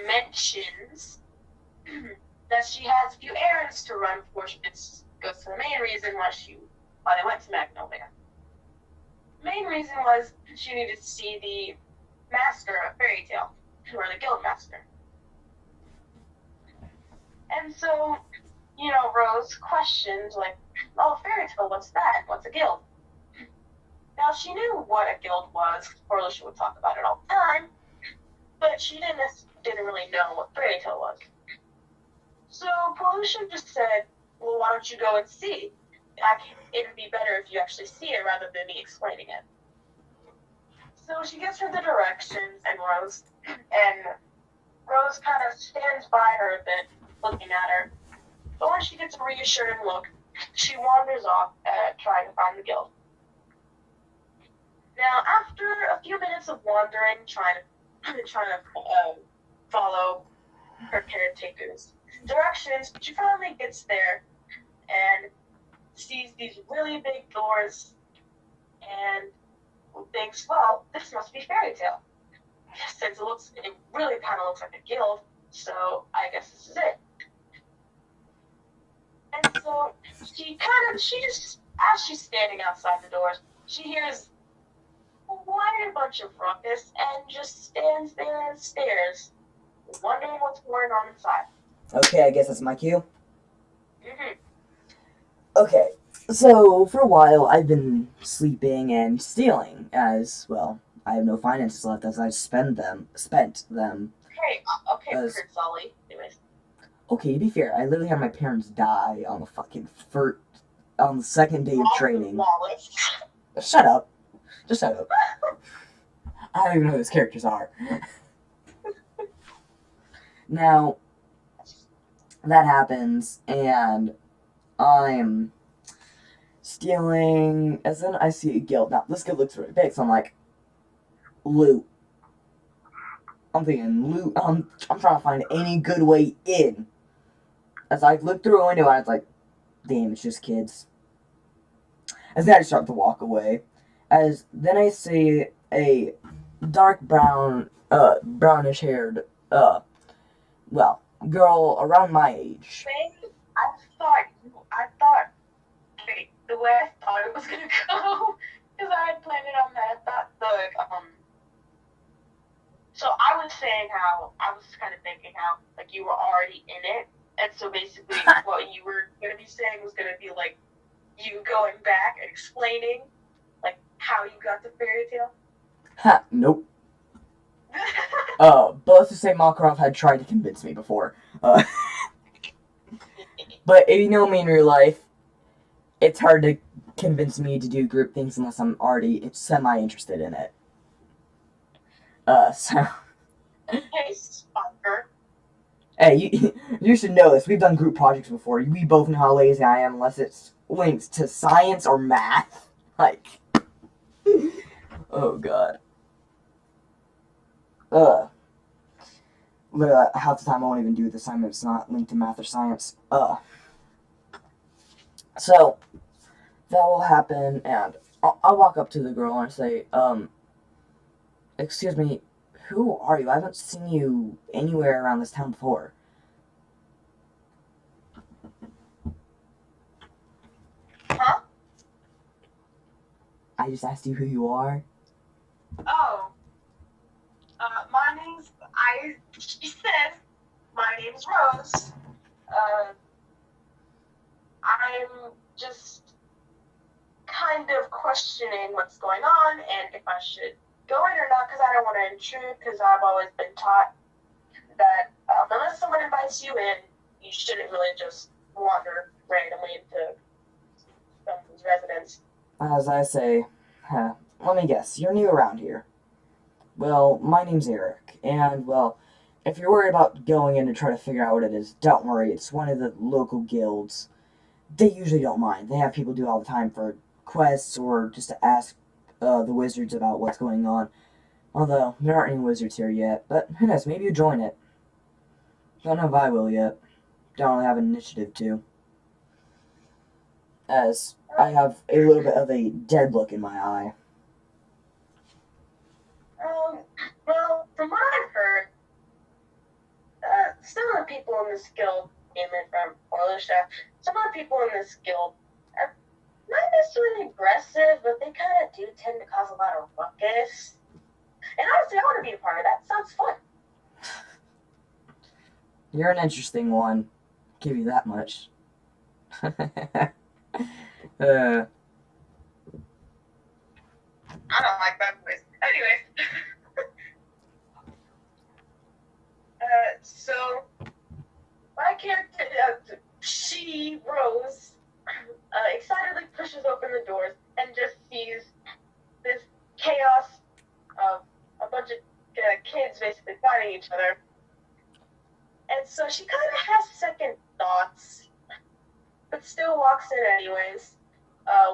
mentions that she has a few errands to run before she goes to the main reason why they went to Magnolia. The main reason was she needed to see the master of Fairy Tail, or the guild master. And so, you know, Rose questioned, like, oh, Fairy Tail, what's that? What's a guild? Now, she knew what a guild was, or she would talk about it all the time, but she didn't really know what Fairy Tail was. So Pollution just said, well, why don't you go and see? It'd be better if you actually see it rather than me explaining it. So she gives her the directions, and Rose kind of stands by her a bit, looking at her. But when she gets a reassuring look, she wanders off, trying to find the guild. Now, after a few minutes of wandering, trying to follow her caretaker's directions. She finally gets there and sees these really big doors and thinks, well, this must be Fairy Tale. Since it really kind of looks like a guild, so I guess this is it. And so she just, as she's standing outside the doors, she hears quite a bunch of ruckus and just stands there and stares, wondering what's going on inside. Okay, I guess that's my cue. Mm-hmm. Okay, so for a while I've been sleeping and stealing, as well. I have no finances left as I've spent them. Okay, As- Prince Ollie. Anyways. Okay, to be fair, I literally had my parents die on the second day of training. Wallace. Shut up. Just shut up. I don't even know who those characters are. Now, that happens, and I'm stealing, as then I see a guild. Now, this guild looks really big, so I'm like, loot. I'm thinking loot. I'm trying to find any good way in. As I look through a window, I was like, damn, it's just kids. As then I start to walk away. As then I see a dark brown, brownish haired, girl around my age. Wait, the way I thought it was gonna go, because I had planned it on that. I thought so I was saying how, I was kind of thinking how, like, you were already in it, and so basically what you were gonna be saying was gonna be, like, you going back and explaining, like, how you got the Fairy Tale. Ha, nope. But let's just say Makarov had tried to convince me before. But if you know me in real life, it's hard to convince me to do group things unless I'm already semi-interested in it. So... Hey, Spunker. Hey, you should know this. We've done group projects before. We both know how lazy I am unless it's linked to science or math. Like... Oh, God. Literally, half the time I won't even do the assignment if it's not linked to math or science. So, that will happen, and I'll walk up to the girl and say, excuse me, who are you? I haven't seen you anywhere around this town before. Huh? I just asked you who you are. Oh. She said, my name's Rose. I'm just kind of questioning what's going on and if I should go in or not, because I don't want to intrude, because I've always been taught that unless someone invites you in, you shouldn't really just wander randomly into someone's residence. As I say, let me guess, you're new around here. Well, my name's Eric, and, well, if you're worried about going in to try to figure out what it is, don't worry, it's one of the local guilds. They usually don't mind. They have people do it all the time for quests or just to ask the wizards about what's going on. Although, there aren't any wizards here yet, but who knows, maybe you join it. Don't know if I will yet. Don't really have an initiative to. As I have a little bit of a dead look in my eye. Well, from what I've heard, some of the people in this guild, mainly from Orlisha, some of the people in this guild are not necessarily aggressive, but they kind of do tend to cause a lot of ruckus. And honestly, I want to be a part of that. Sounds fun. You're an interesting one. Give you that much. I don't like that voice. Anyways. So, my character, she, Rose, excitedly pushes open the doors and just sees this chaos of a bunch of kids basically fighting each other. And so she kind of has second thoughts, but still walks in anyways,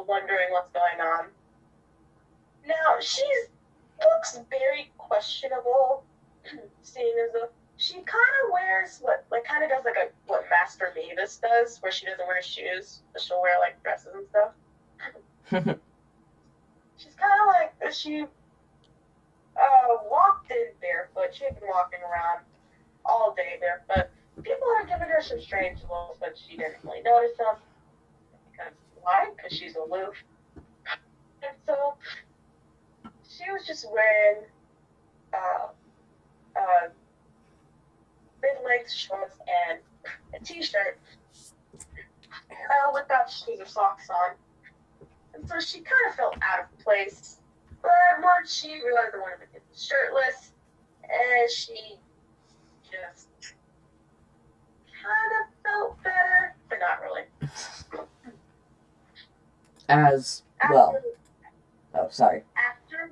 wondering what's going on. Now, she looks very questionable, seeing as though she kind of wears kind of does like what Master Mavis does, where she doesn't wear shoes, but she'll wear like dresses and stuff. She's kind of like she walked in barefoot. She had been walking around all day barefoot. People are giving her some strange looks, but she didn't really notice them. Because why? Because she's aloof. And so she was just wearing mid-length shorts and a t-shirt without shoes or socks on. And so she kind of felt out of place. But once she realized the one of the kids was shirtless, and she just kind of felt better, but not really. As well. Oh, sorry. After a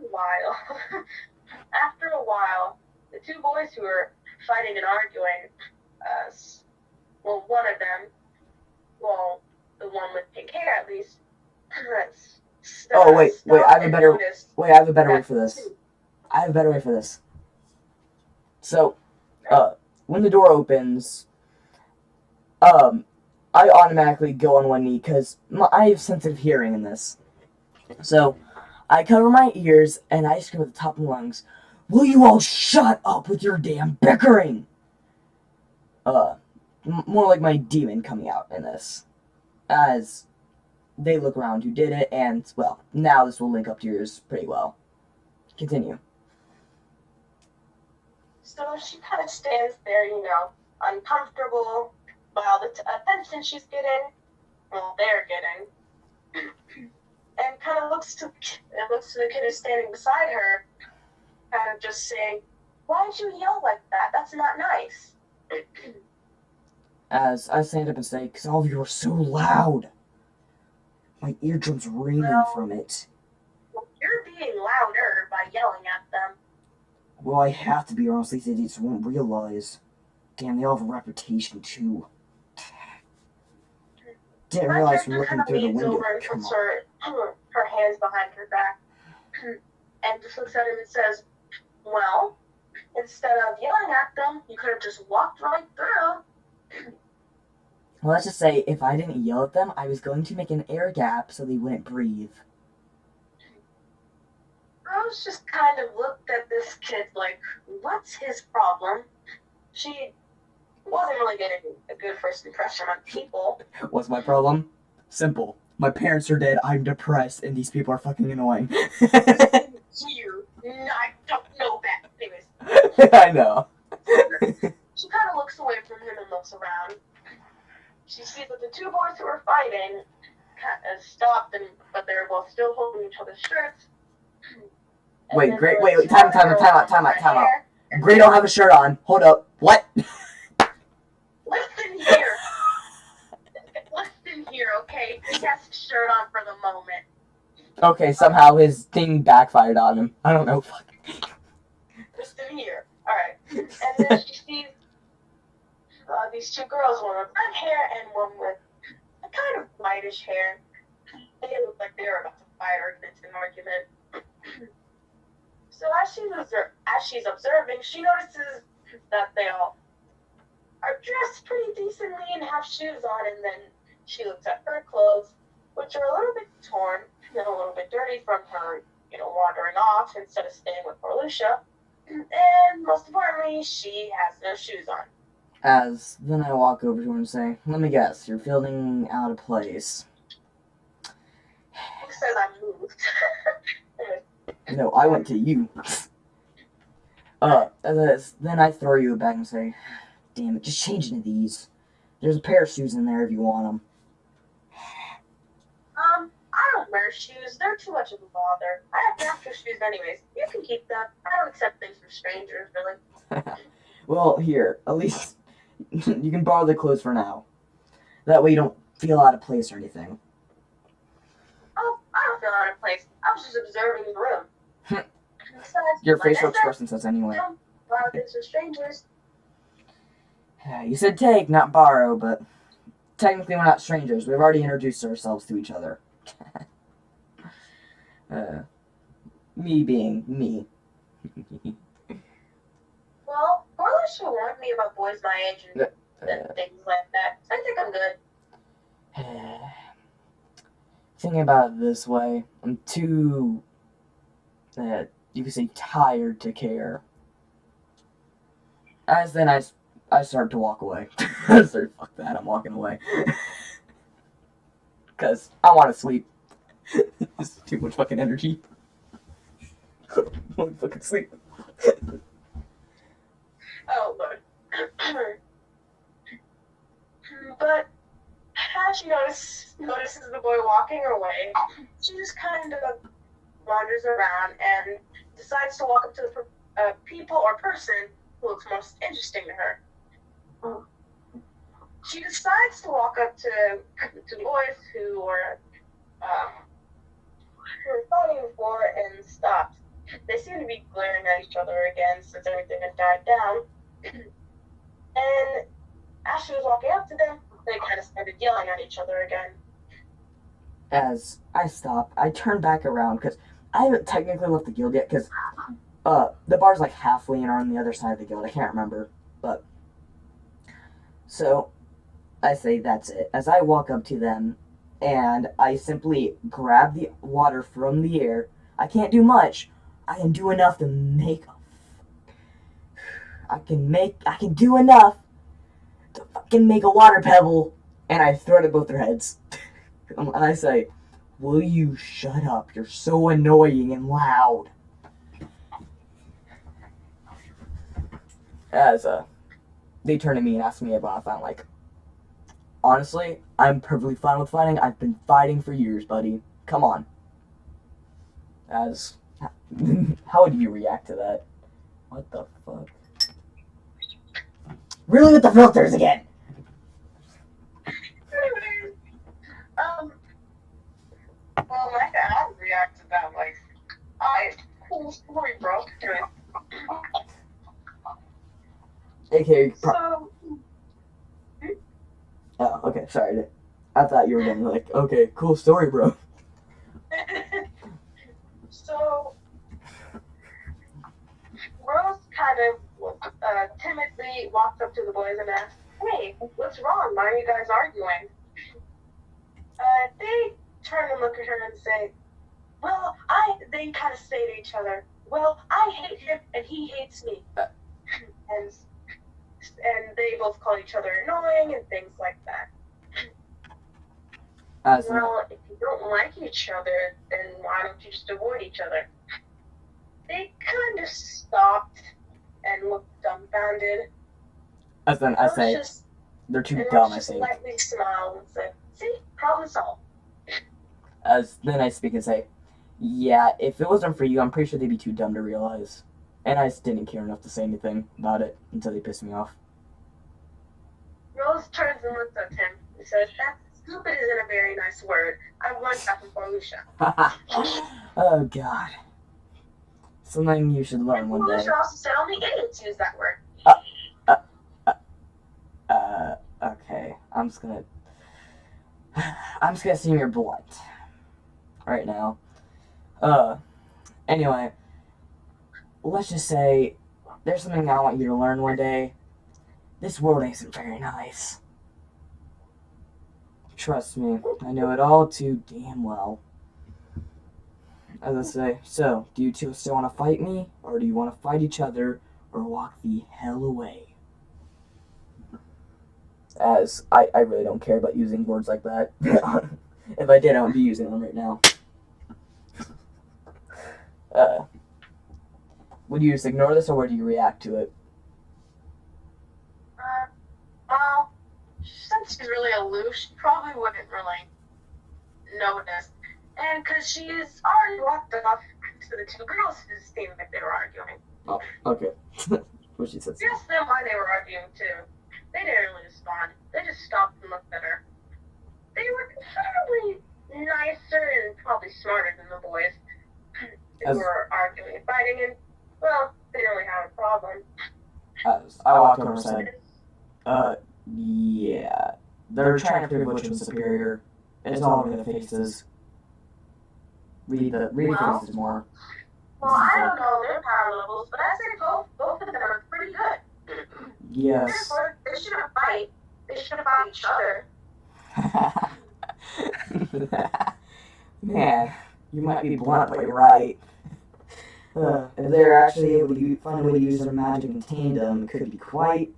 while, the two boys who were fighting and arguing, one of them, the one with pink hair at least, oh wait, I have a better way for this. I have a better way for this. So, when the door opens, I automatically go on one knee because I have sensitive hearing in this. So, I cover my ears and I scream at the top of my lungs, "Will you all shut up with your damn bickering?" More like my demon coming out in this. As they look around who did it, and, well, now this will link up to yours pretty well. Continue. So she kind of stands there, uncomfortable by all the attention she's getting, they're getting, and kind of looks to the kid who's standing beside her, kind of just saying, "Why did you yell like that? That's not nice." As I stand up and say, "Because all of you are so loud. My eardrums ringing from it." Well, you're being louder by yelling at them. Well, I have to be, or else these idiots won't realize. Damn, they all have a reputation, too. Didn't realize from looking through the window. Over and puts her hands behind her back and just looks at him and says, "Well, instead of yelling at them, you could have just walked right through." Well, let's just say, if I didn't yell at them, I was going to make an air gap so they wouldn't breathe. Rose just kind of looked at this kid like, what's his problem? She wasn't really getting a good first impression on people. What's my problem? Simple. My parents are dead, I'm depressed, and these people are fucking annoying. You, I don't know that. Anyways. I know. She kind of looks away from him and looks around. She sees that the two boys who were fighting kind of stopped, but they were both still holding each other's shirts. Wait, time out. Gray don't have a shirt on. Hold up. What? Listen here, okay? He has his shirt on for the moment. Okay, somehow his thing backfired on him. I don't know. Listen here. Alright. And then she sees these two girls, one with red hair and one with a kind of whitish hair. They look like they were about to fight or get into an argument. So as she's observing, she notices that they all are dressed pretty decently and have shoes on, and then she looks at her clothes, which are a little bit torn and a little bit dirty from her, wandering off instead of staying with Porlucia. And most importantly, she has no shoes on. Then I walk over to her and say, "Let me guess, you're feeling out of place." Who says I moved? No, I went to you. Then I throw you a bag and say, "Damn it, just change into these. There's a pair of shoes in there if you want them." I don't wear shoes. They're too much of a bother. I have natural shoes anyways. You can keep them. I don't accept things from strangers, really. Well, here, at least you can borrow the clothes for now. That way you don't feel out of place or anything. Oh, I don't feel out of place. I was just observing the room. Besides, Your facial expression says anyway. Don't borrow things from strangers. You said take, not borrow, but technically we're not strangers. We've already introduced ourselves to each other. Me being me. Well, Porlucia she warned me about boys my age and things like that. So I think I'm good. Thinking about it this way, I'm too, you could say, tired to care. As then I start to walk away. I start, fuck that, I'm walking away. Because I want to sleep. This is too much fucking energy. I want to fucking sleep. Oh, Lord. But as she notices the boy walking away, she just kind of wanders around and decides to walk up to the people or person who looks most interesting to her. She decides to walk up to boys who were fighting before and stopped. They seem to be glaring at each other again since everything had died down. And as she was walking up to them, they kind of started yelling at each other again. As I stop, I turn back around because I haven't technically left the guild yet because the bar's like halfway and are on the other side of the guild. I can't remember, but so I say that's it. As I walk up to them and I simply grab the water from the air. I can't do much. I can do enough to make I can do enough to fucking make a water pebble, and I throw it at both their heads. And I say, will you shut up? You're so annoying and loud. As they turn to me and ask me about if I'm like, honestly, I'm perfectly fine with fighting. I've been fighting for years, buddy. Come on. As how would you react to that? What the fuck? Really with the filters again? Well, like I would react to that, like, cool story, bro. AKA, So, oh, okay, sorry. I thought you were gonna be like, okay, cool story, bro. so, Rose kind of timidly walked up to the boys and asked, "Hey, what's wrong? Why are you guys arguing?" They turn and look at her and say, "Well, they kind of say to each other, well, I hate him and he hates me." And they both call each other annoying and things like that. Well, if you don't like each other, then why don't you just avoid each other? They kind of stopped and looked dumbfounded. As then I say, they're too dumb, I think. Lightly smiled and said, "See, problem solved." As then I speak and say, yeah, if it wasn't for you, I'm pretty sure they'd be too dumb to realize. And I just didn't care enough to say anything about it until they pissed me off. Rose turns and looks at him and says, "That stupid isn't a very nice word. I've learned that from Lucia." Oh, God. Something you should learn one day. Lucia also said only idiots use that word. Okay. I'm just gonna seem you're blunt. Right now. Anyway. Let's just say, there's something I want you to learn one day. This world isn't very nice. Trust me, I know it all too damn well. As I say, so, do you two still want to fight me? Or do you want to fight each other? Or walk the hell away? As, I really don't care about using words like that. If I did, I would be using them right now. Would you just ignore this, or would you react to it? Well, since she's really aloof, she probably wouldn't really notice. And because she's already walked off to the two girls who seemed like they were arguing. Oh, okay. What she said. She asked them why they were arguing, too. They didn't really respond. They just stopped and looked at her. They were considerably nicer and probably smarter than the boys who were arguing and fighting, and, well, they didn't really have a problem. I walked over and said, yeah. They're trying to prove which one's superior. It's all over the faces. Read the faces more. Well, I don't know their power levels, but I say both of them are pretty good. Yes. Therefore, they shouldn't fight. They shouldn't fight each other. Man, you might be blunt, but you're right. If they're actually able to find a way to use their magic in tandem, it could be quite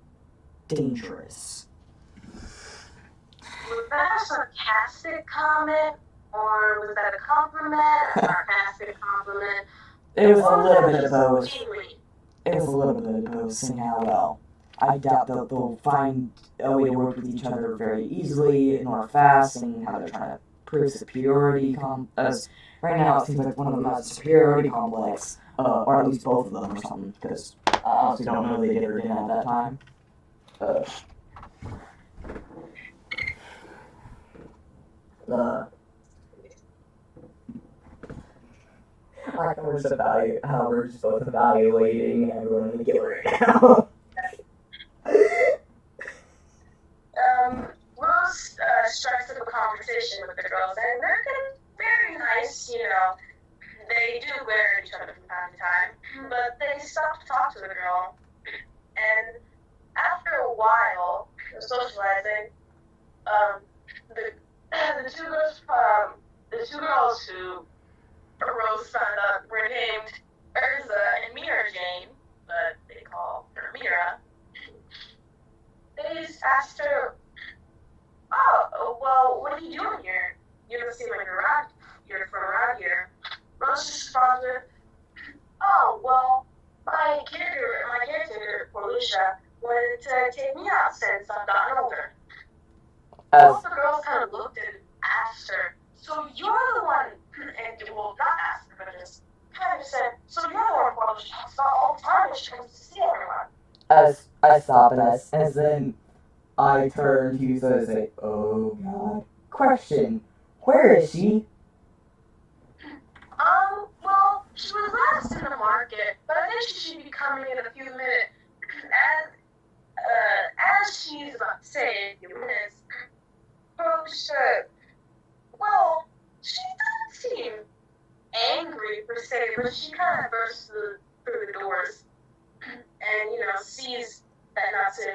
dangerous. Was that a sarcastic comment? Or was that a compliment? A sarcastic compliment? It was a little bit of both. Genuine. It was a little bit of both, seeing how well. I doubt they'll find a way to work with each other very easily and more fast, and how they're trying to prove superiority. As right now, it seems like one of them has a superiority complex, or at least both of them, or something. Because I honestly don't know if they did or didn't at that time. I like how we're just both evaluating everyone in the guild right now. Rose strikes up a conversation with the girls, and they're getting very nice, you know. They do glare at each other from time to time, but they stop to talk to the girl. And after a while of socializing, the two girls who Rose found out were named Urza and Mira Jane, but they call her Mira. They just asked her, "Oh, well, what are you doing here? You don't seem like you're from around here." Rose just responded, "Oh, well, my caretaker, Portia, wanted to take me out since I've gotten older." Both the girls kind of looked and asked her, "So you're the one," and well, not asked her, but just kind of said, "So you're the one Portia talks about all the time when she comes to see everyone." As I stop and as then I turn to you and say, "Oh God." Question: where is she? Well, she was last in the market, but I think she should be coming in a few minutes. As she's about to say in a few minutes, Portia, well, she doesn't seem angry per se, but she kind of bursts through the doors and, you know, sees that Natsu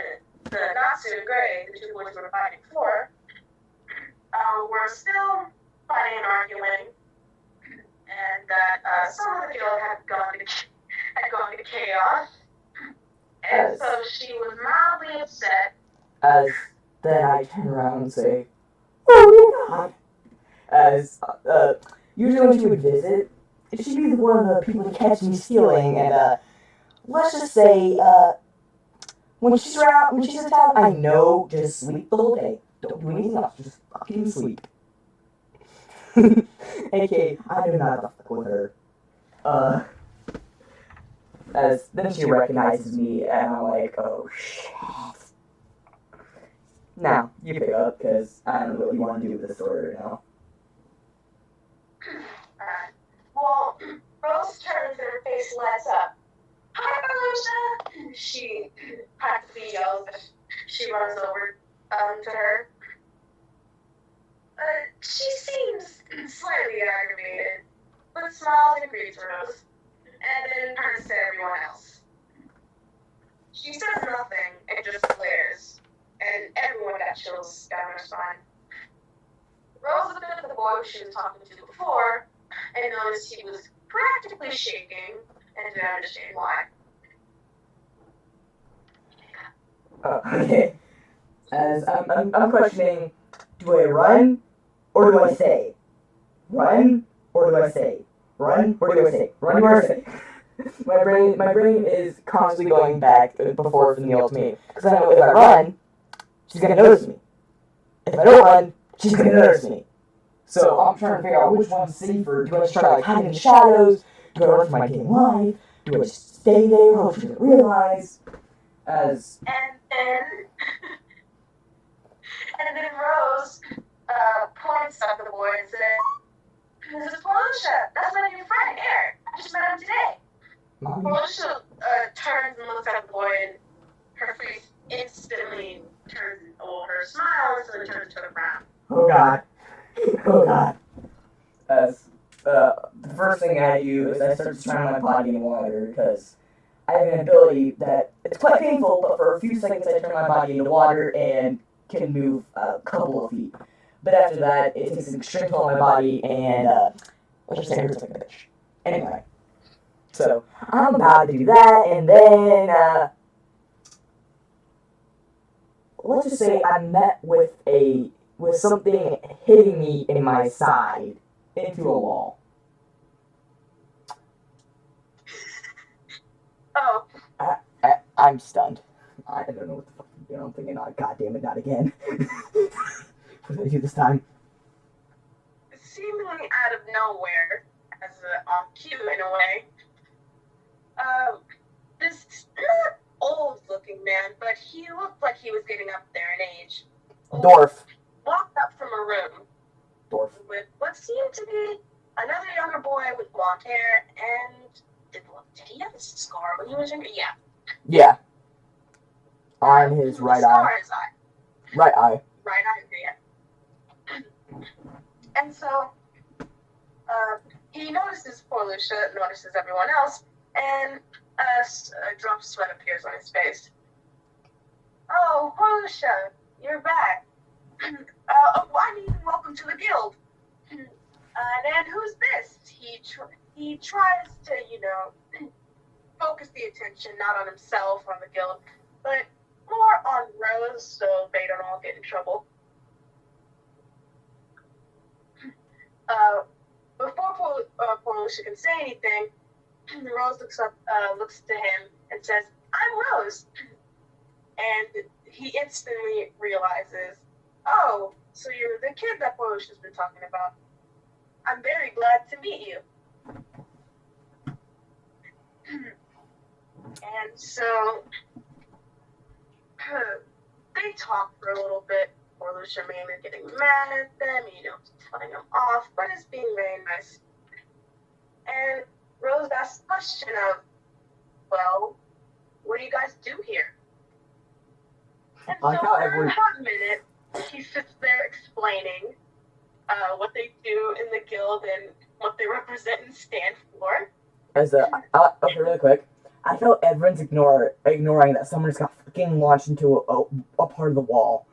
and Gray, the two boys were fighting for, were still fighting and arguing, and that some of the guild had gone to chaos, and so she was mildly upset. As then I turn around and say, "Oh my God!" As usually when she would visit, she'd be one of the people to catch me stealing, and let's just say, when she's in town, I know just sleep the whole day. Don't do anything else, just fucking sleep. AKA, I do not fuck with her. As then she recognizes me, and I'm like, oh shit. Now, you pick up, because I don't know what you want to do with the story right now. Well, Rose turns and her face lights up. "Hi, Alicia!" She practically yells as she runs over to her. She seems slightly aggravated, but smiles and greets Rose, and then turns to everyone else. She says nothing and just glares, and everyone got chills down her spine. Rose looked at the boy she was talking to before, and noticed he was practically shaking, and didn't understand why. Okay. As I'm questioning, do I run or do I stay? Run or do I stay? Run or do I stay? Run or do I stay? my brain is constantly going back before from Neil to me, because I know if I run, she's gonna notice me. If I don't run, she's gonna notice me. So I'm trying to figure out which one's safer. Do I just try to like hide in the shadows? Do I run for my damn life? Do I just stay there? Hope she doesn't realize? As And then Rose points at the boy and said, "This is Portia. That's my new friend, Eric. I just met him today." Portia turns and looks at the boy, and her face instantly turns, her smile instantly turns to a frown. oh God. Oh God. As the first thing I do is I start surrounding my body in water, because I have an ability that it's quite painful, but for a few seconds I turn my body into water and can move a couple of feet. But after that, it takes an extreme toll on my body, and let's just say it hurts like a bitch. Anyway, so I'm about to do that, and then let's just say I met with something hitting me in my side into a wall. Oh. I'm stunned. I don't know what the fuck I'm doing. I'm thinking, oh, God damn it, not again. What did I do this time? Seemingly out of nowhere, as on cue in a way, this not old-looking man, but he looked like he was getting up there in age. Dwarf. Walked up from a room Dwarf. with what seemed to be another younger boy with blonde hair, and did he have a scar when he was younger? Yeah. Yeah. On his right scar eye. his eye. Right eye. Right eye, yeah. And so, he notices poor Lucia, notices everyone else, and a drop of sweat appears on his face. Oh, poor Lucia, you're back. I mean, welcome to the guild. And who's this? He tries to, focus the attention not on himself, on the guild, but more on Rose, so they don't all get in trouble. Before poor Lucia can say anything, Rose looks to him and says, "I'm Rose," and he instantly realizes, "Oh, so you're the kid that poor Lucia's been talking about. I'm very glad to meet you." And so they talk for a little bit. Poor Lucia mainly getting mad at them, telling them off, but it's being very nice. And Rose asks the question of, well, what do you guys do here? And so for about a minute, he sits there explaining what they do in the guild and what they represent and stand for. Okay, really quick. I feel everyone's ignoring that someone just got fucking launched into a part of the wall.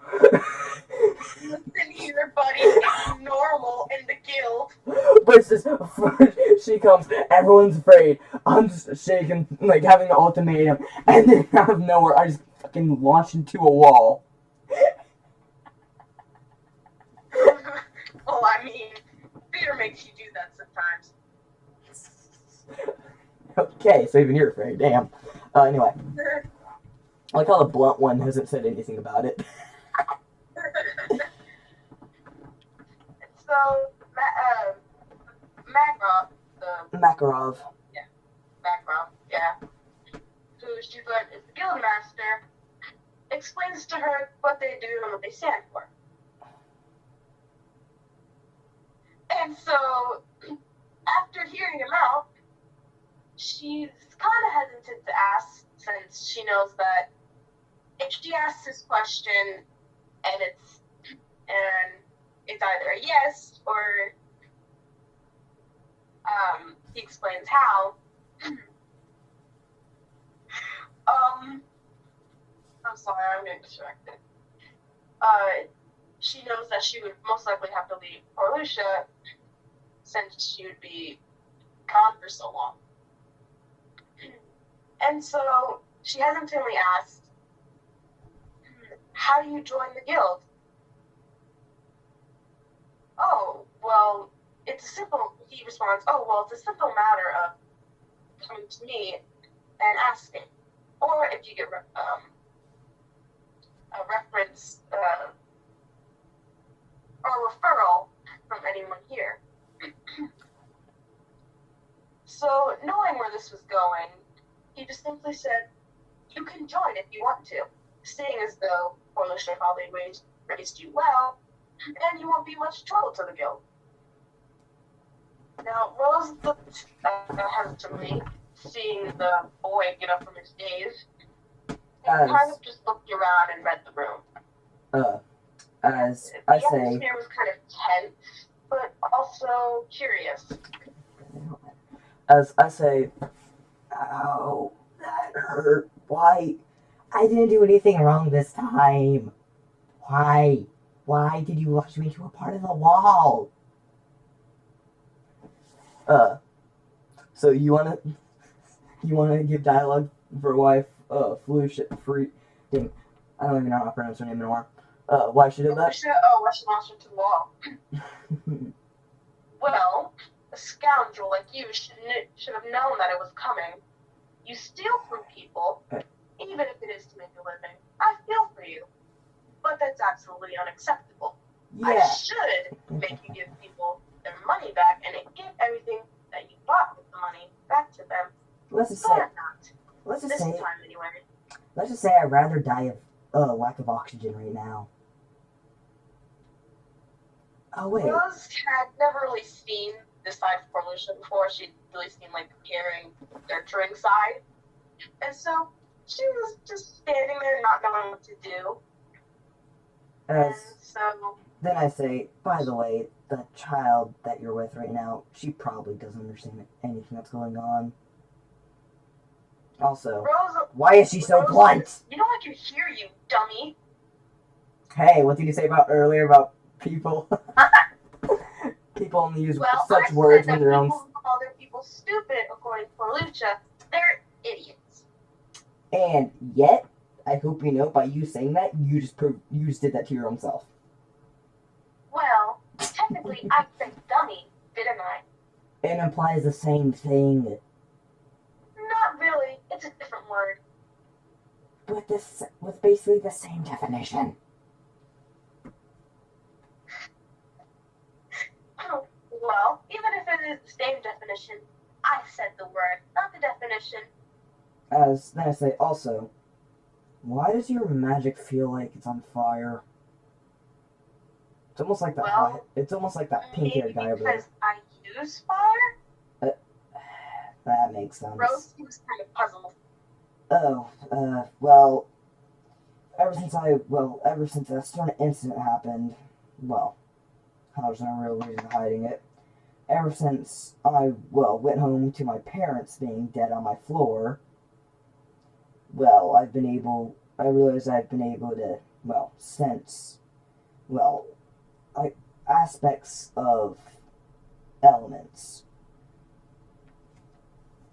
Listen here, buddy, it's normal in the guild. But it's just, she comes, everyone's afraid. I'm just shaking, like having an ultimatum, and then out of nowhere, I just fucking launch into a wall. Well, I mean, fear makes you do that sometimes. Okay, so even you're afraid, damn. Anyway. I like how the blunt one hasn't said anything about it. So, Makarov. Yeah. Who she is the guild master, explains to her what they do and what they stand for. And so, after hearing him out, she's kind of hesitant to ask, since she knows that if she asks this question and it's either a yes or he explains how. I'm sorry, I'm getting distracted. She knows that she would most likely have to leave poor Lucia, since she would be gone for so long. And so she hesitantly asked, "How do you join the guild?" "Oh, well, he responds, "Oh, well, it's a simple matter of coming to me and asking. Or if you get a reference or a referral from anyone here." So, knowing where this was going, he just simply said, "You can join if you want to, seeing as though poor Lucia probably raised you well, and you won't be much trouble to the guild." Now, Rose looked hesitantly, seeing the boy get up from his daze, and kind of just looked around and read the room. As the I say... The atmosphere was kind of tense, but also curious. As I say, "Oh, that hurt. Why? I didn't do anything wrong this time. Why? Why did you rush me to a part of the wall? So you wanna give dialogue for why Felicia free dang, I don't even know how to pronounce her name anymore. Why she did that? Why she launched her to the wall? Well, a scoundrel like you should have known that it was coming. You steal from people, even if it is to make a living. I feel for you, but that's absolutely unacceptable. I Yeah. should make you give people their money back and give everything that you bought with the money back to them. Let's just But say I'm not. let's just This say time anyway. let's just say I'd rather die of lack of oxygen right now. Oh wait. Rose had never really seen this side of Portia before. She'd really seen like the caring, nurturing side. And so she was just standing there not knowing what to do. And As so then I say, by the way, the child that you're with right now, she probably doesn't understand anything that's going on. Also, Rose, why is she so Rose, blunt? you know I can hear you, dummy. Hey, what did you say about earlier about people? People only use Well, such I words said when that they're on. people who call their people stupid, according to Lucha, they're idiots. And yet, I hope you know by you saying that, you just did that to your own self. Well, technically, I said dummy, didn't I? It implies the same thing, Not really. It's a different word. with basically the same definition. Oh, well, even if it is the same definition, I said the word, not the definition. As then I say, also, why does your magic feel like it's on fire? It's almost like that. Well, it's almost like that pink-haired guy over there. Because I use fire? That makes sense. Rose, he was kind of puzzled. Oh, well, ever since that certain incident happened, well, there's no real reason hiding it. Ever since I went home to my parents being dead on my floor, I realized I've been able to, sense, aspects of elements.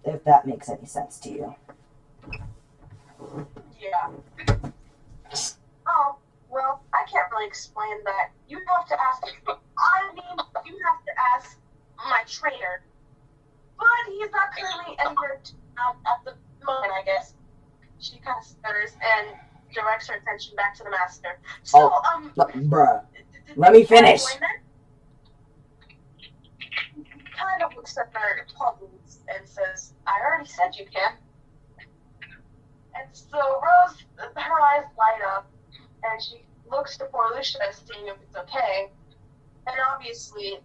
If that makes any sense to you. Yeah. Oh, well, I can't really explain that. You have to ask, you have to ask my trainer. But he's not currently anywhere at the moment, I guess. She kind of stutters and directs her attention back to the master. So, Bruh, let me finish. Kind of looks at her puzzled and says, I already said you can. And so Rose, her eyes light up, and she looks to poor Lucia, seeing if it's okay. And obviously,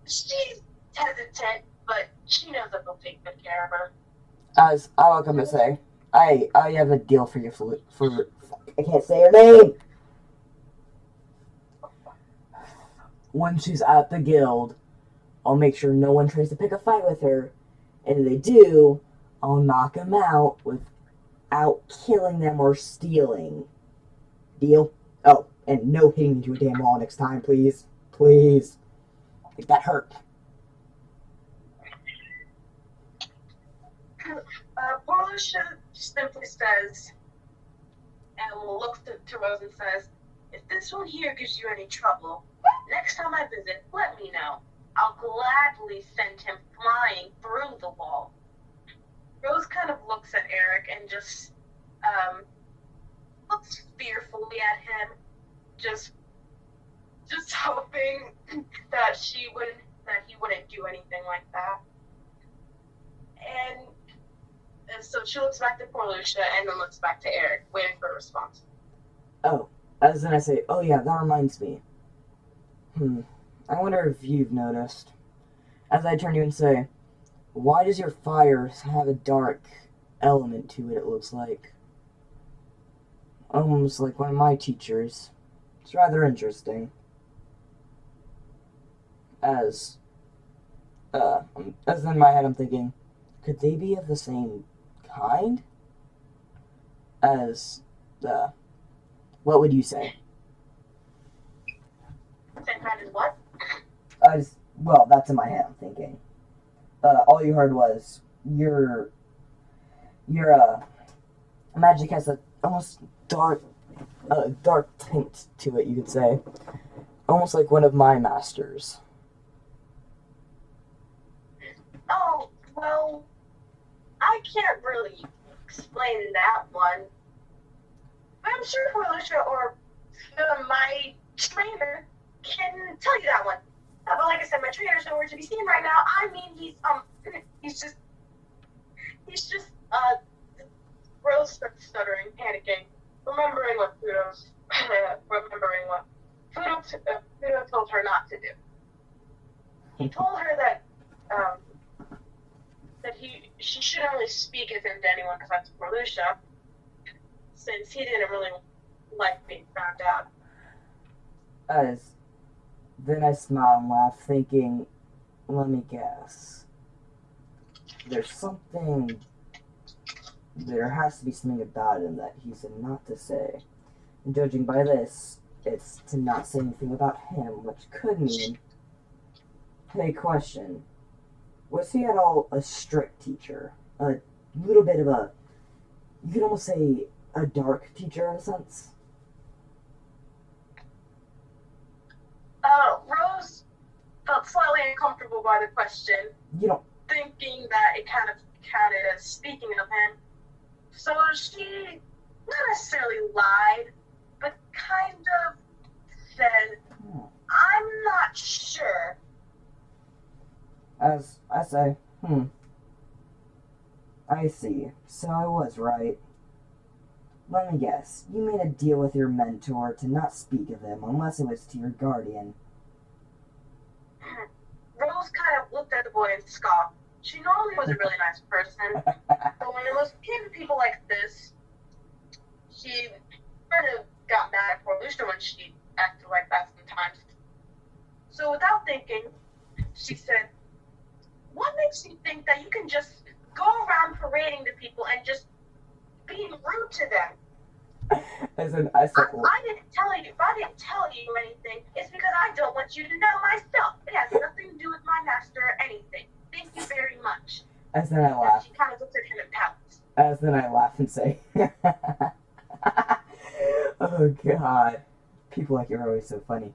she's hesitant, but she knows that they'll take good care of her. As I will come to say, I have a deal for you for I can't say her name. When she's at the guild, I'll make sure no one tries to pick a fight with her, and if they do, I'll knock them out without killing them or stealing. Deal? Oh, and no hitting into a damn wall next time, please. Please. Like, that hurt. Poor Lucia simply says, and looks to Rose and says, if this one here gives you any trouble, next time I visit, let me know. I'll gladly send him flying through the wall. Rose kind of looks at Eric and just looks fearfully at him, just hoping that he wouldn't do anything like that. And so she looks back to poor Lucia and then looks back to Eric, waiting for a response. Oh, as then I say, oh yeah, that reminds me. I wonder if you've noticed. As I turn to you and say, why does your fire have a dark element to it looks like? Almost like one of my teachers. It's rather interesting. As in my head I'm thinking, could they be of the same kind? as, what would you say? Same kind as what? Well, that's in my head, I'm thinking. All you heard was, your magic has a almost dark tint to it, you could say. Almost like one of my masters. Oh, well, I can't really explain that one. But I'm sure Felicia or my trainer can tell you that one. But like I said, my trainer's nowhere to be seen right now. I mean, he's just, Rose starts stuttering, panicking, remembering what Fudo told her not to do. He told her that, she shouldn't really speak of him to anyone except for Lucia, since he didn't really like being found out. Then I smile and laugh, thinking, let me guess. There has to be something about him that he said not to say. And judging by this, it's to not say anything about him, which could mean... Hey, question. Was he at all a strict teacher? A little bit of a... You could almost say a dark teacher in a sense? Rose felt slightly uncomfortable by the question, thinking that it kind of counted as speaking of him. So she not necessarily lied, but kind of said, I'm not sure. As I say, I see. So I was right. Let me guess. You made a deal with your mentor to not speak of him unless it was to your guardian. Rose kind of looked at the boy and scoffed. She normally was a really nice person, but when it came to people like this, she kind of got mad at poor Lucia when she acted like that sometimes. So without thinking, she said, what makes you think that you can just go around parading to people and just being rude to them? I didn't tell you. If I didn't tell you anything, it's because I don't want you to know myself. It has nothing to do with my master or anything. Thank you very much. As then I laugh. She kind of looks at him and pouts. As then I laugh and say, oh God. People like you are always so funny.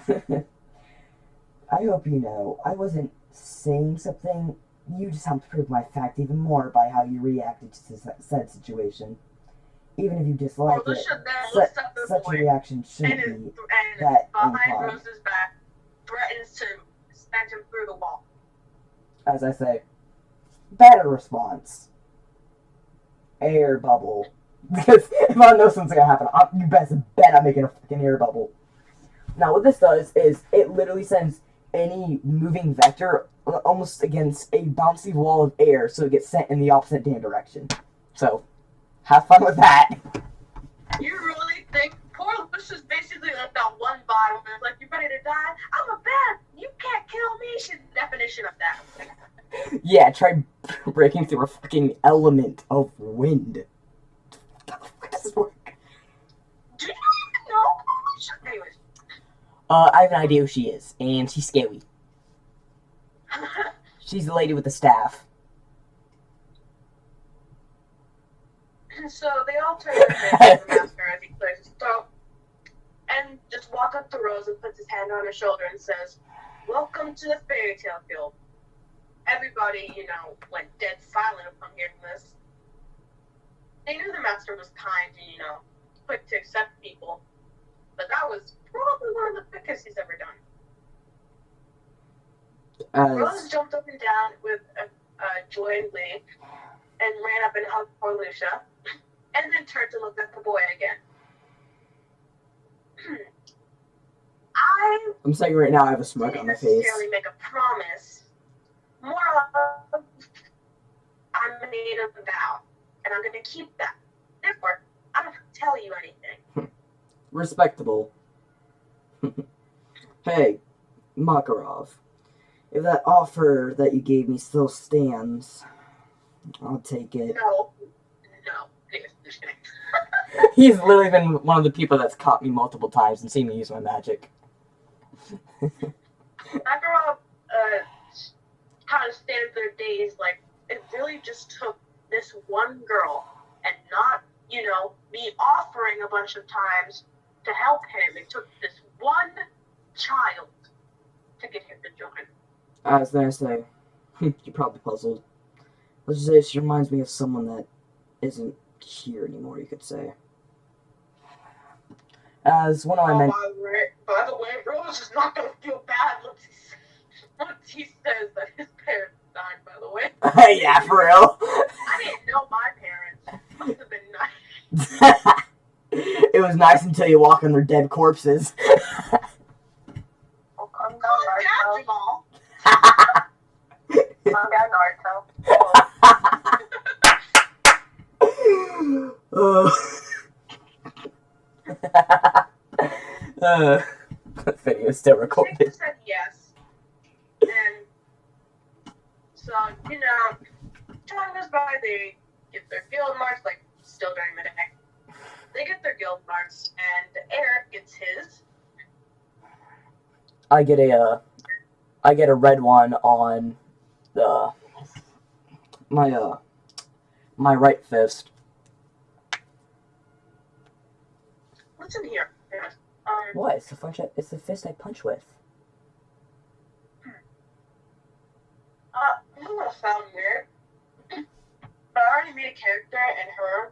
I hope you know, I wasn't saying something. You just helped prove my fact even more by how you reacted to said situation. Even if you dislike it, such a reaction shouldn't be that behind inclined. Rose's back, threatens to send him through the wall. As I say, better response. Air bubble. Because if I know something's gonna happen, you best bet I'm making a fucking air bubble. Now what this does is it literally sends any moving vector almost against a bouncy wall of air, so it gets sent in the opposite damn direction. So, have fun with that. You really think poor Lucia's basically like that one vibe where it's like, you ready to die? I'm a bat. You can't kill me. She's the definition of that. Yeah, try breaking through a fucking element of wind. How the fuck does this work? Do you even know Lucia? Anyways. I have an idea who she is, and she's scary. She's the lady with the staff. So they all turn their heads to the master as he clears his throat, and just walk up to Rose and puts his hand on her shoulder and says, welcome to the fairy tale guild. Everybody, went dead silent upon hearing this. They knew the master was kind and, quick to accept people, but that was probably one of the quickest he's ever done. Rose jumped up and down with joy and glee, and ran up and hugged poor Lucia, and then turned to look at the boy again. I'm saying right now I have a smirk on my face. Didn't necessarily make a promise. More of, I made a vow, and I'm going to keep that. Therefore, I don't have to tell you anything. Respectable. Hey, Makarov. If that offer that you gave me still stands, I'll take it. No. Anyways, I'm just kidding. He's literally been one of the people that's caught me multiple times and seen me use my magic. I grew up kind of stands their days like it really just took this one girl and not, me offering a bunch of times to help him. It took this one child to get him to join. I was gonna say, you're probably puzzled. Let's just say she reminds me of someone that isn't here anymore, you could say. As one of my men. By the way, Rose is not gonna feel bad once he says that his parents died, by the way. Yeah, for real. I didn't know my parents. Must have been nice. It was nice until you walk on their dead corpses. Oh, calm down, Jamal. Calm down, Naruto. Video is still recorded. She said yes. And so, time goes by, they get their guild marks, like, still during the day. They get their guild marks, and Eric gets his. I get a red one on the my right fist. Listen here. What? It's the fist I punch with. This is gonna sound weird, but I already made a character, and her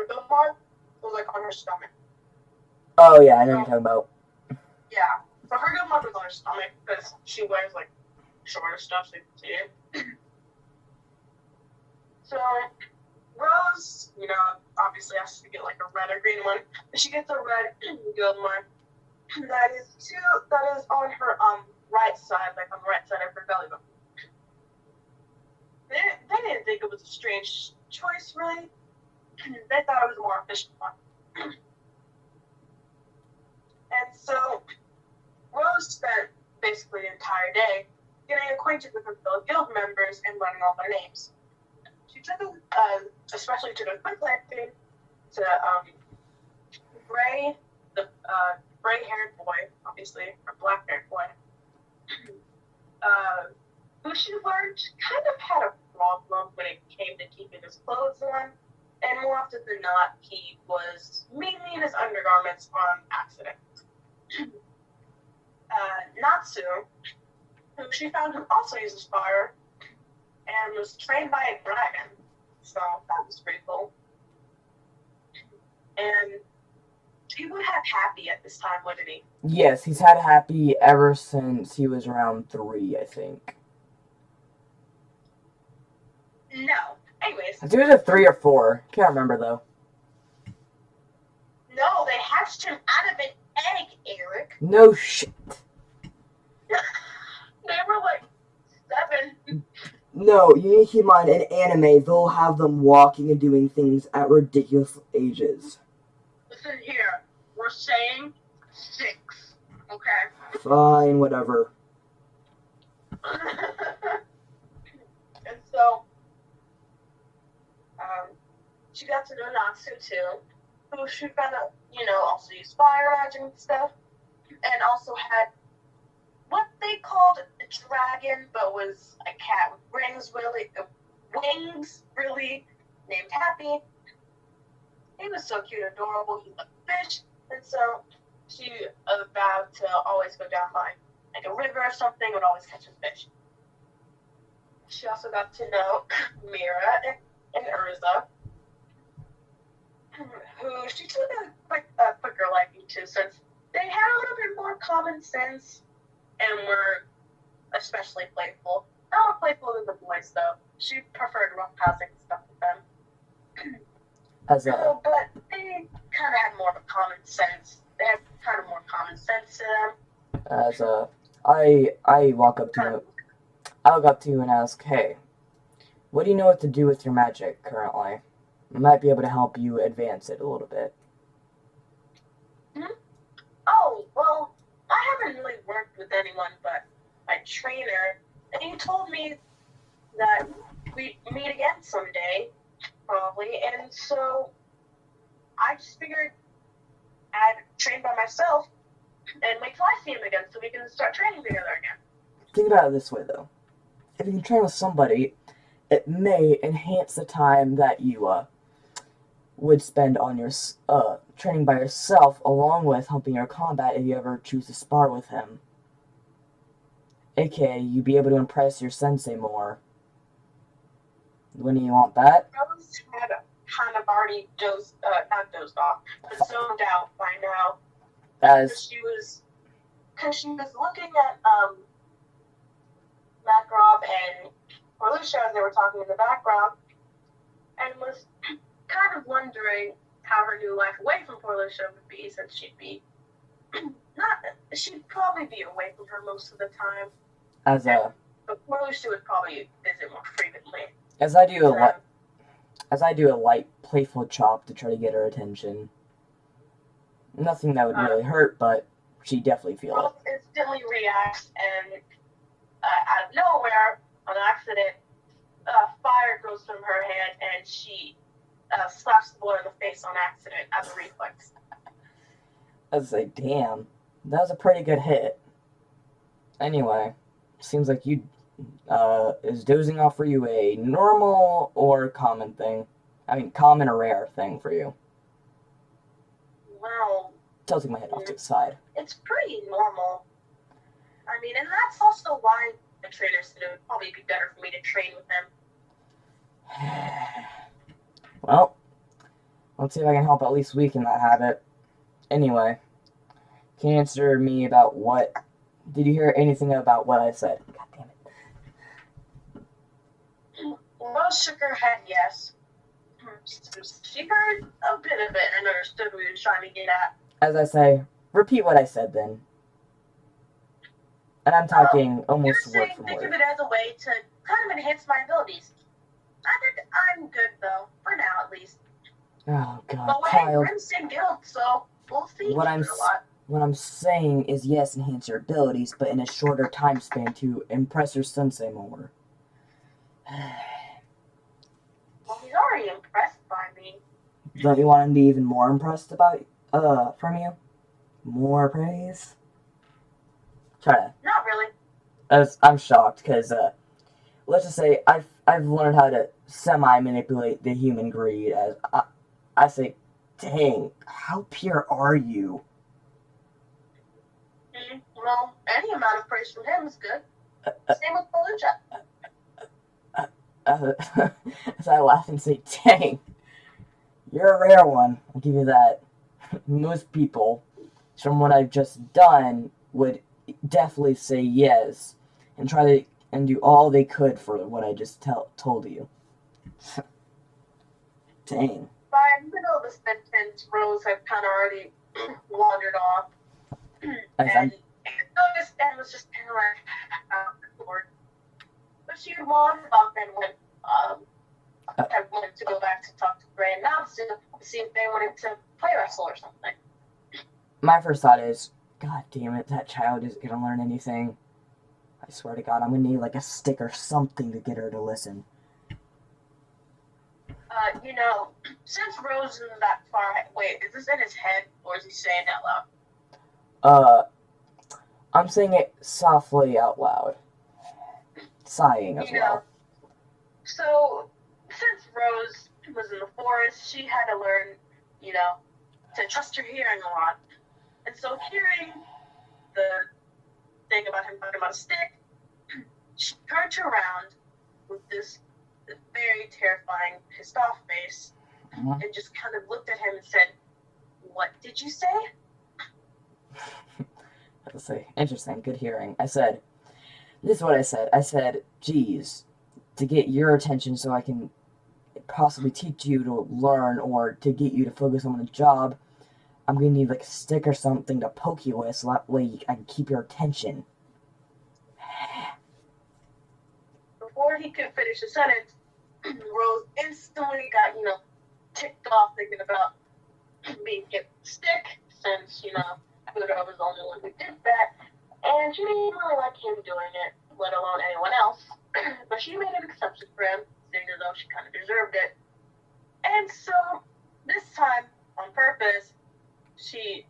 guild mark was like on her stomach. Oh yeah, I know what you're talking about. Yeah, so her guild mark was on her stomach because she wears like shorter stuff, so you can see it. So Rose, obviously has to get like a red or green one. She gets a red guild mark. That is on her right side, like on the right side of her belly button. They didn't think it was a strange choice, really. They thought it was a more efficient one. And so Rose spent basically the entire day getting acquainted with her fellow guild members and learning all their names. She especially took a quick landing to Bray, the gray-haired boy, obviously, or black-haired boy, who she learned kind of had a problem when it came to keeping his clothes on, and more often than not, he was mainly in his undergarments on accident. Natsu, who she found who also uses fire, and was trained by a dragon, so that was pretty cool. And he would have Happy at this time, wouldn't he? Yes, he's had Happy ever since he was around 3, I think. No. Anyways. I think it was a 3 or 4. Can't remember though. No, they hatched him out of an egg, Eric. No shit. They were like 7. No, you need to keep in mind, in anime, they'll have them walking and doing things at ridiculous ages. Listen here, we're saying 6, okay? Fine, whatever. And so, she got to know Natsu too, who she found out, also used fire magic and stuff, and also had what they called a dragon, but was a cat with wings, really, named Happy. He was so cute and adorable. He loved fish, and so she vowed to always go down by like a river or something, would always catch a fish. She also got to know Mira and Urza, who she took a quicker liking to, since they had a little bit more common sense and were especially playful. Not more playful than the boys, though. She preferred roughhousing stuff with them. But they kind of had more of a common sense. They had kind of more common sense to them. I walk up to you and ask, hey, what do you know what to do with your magic currently? I might be able to help you advance it a little bit. Oh, well, I haven't really worked with anyone but my trainer, and he told me that we'd meet again someday probably. And so I just figured I'd train by myself and wait till I see him again so we can start training together again. Think about it this way, though. If you can train with somebody, it may enhance the time that you would spend on your training by yourself, along with helping your combat if you ever choose to spar with him. AKA, you'd be able to impress your sensei more. Wouldn't you want that? Rose had kind of already not dozed off, but zoned out by now. As Because she was looking at Makarov and Orlusha as they were talking in the background, and was kind of wondering how her new life away from Orlusha would be, since she'd probably be away from her most of the time. But Orlusha would probably visit more frequently. As I do a light, playful chop to try to get her attention. Nothing that would really hurt, but she'd definitely feel Rose it. instantly reacts, and out of nowhere, on accident, fire goes from her hand, and she slaps the boy in the face on accident as a reflex. I was like, damn, that was a pretty good hit. Anyway, seems like is dozing off for you a normal or common thing? I mean, common or rare thing for you? Well, Tilting my head off to the side. it's pretty normal. I mean, and that's also why the trainer said it would probably be better for me to train with them. Well, let's see if I can help at least weaken that habit. Anyway, can you answer me about what... Did you hear anything about what I said? God damn it. Rose shook her head yes. She heard a bit of it and understood what he was trying to get at. As I say, repeat what I said then. And I'm talking almost You're word saying for think of word. it as a way to kind of enhance my abilities. I think I'm good though, for now at least. Oh god, But we're child. in Crimson Guild, so we'll see What each I'm other a lot. What I'm saying is yes, enhance your abilities, but in a shorter time span to impress your sensei more. Well, he's already impressed by me. Don't you want him to be even more impressed from you? More praise? Try to. Not really. I'm shocked, because, let's just say, I've learned how to semi-manipulate the human greed, as I say, dang, how pure are you? Well, any amount of praise from him is good. Same with Fallujah. As I laugh and say, dang, you're a rare one, I'll give you that. Most people, from what I've just done, would definitely say yes, and try to and do all they could for what I just told you. Dang. By the middle of the sentence, Rose had kind of already wandered off. And noticed and was just kind of like, bored. But she had wandered off and went to go back to talk to Gray and Nobs to see if they wanted to play wrestle or something. My first thought is, god damn it, that child isn't gonna learn anything. I swear to god, I'm gonna need like a stick or something to get her to listen. Since Rose isn't that far ahead, wait, is this in his head or is he saying it out loud? I'm saying it softly out loud. Sighing as well. So, since Rose was in the forest, she had to learn, to trust her hearing a lot. And so hearing the thing about him talking about a stick, she turned around with this very terrifying, pissed off face and just kind of looked at him and said, "What did you say?" Let's say, interesting, good hearing. I said, this is what I said. I said, geez, to get your attention so I can possibly teach you to learn or to get you to focus on the job, I'm going to need like a stick or something to poke you with so that way I can keep your attention. Before he could finish the sentence, Rose instantly got, ticked off thinking about being given a stick, since, Pluto was the only one who did that, and she didn't really like him doing it, let alone anyone else. But she made an exception for him, seeing as though she kind of deserved it. And so this time, on purpose, she,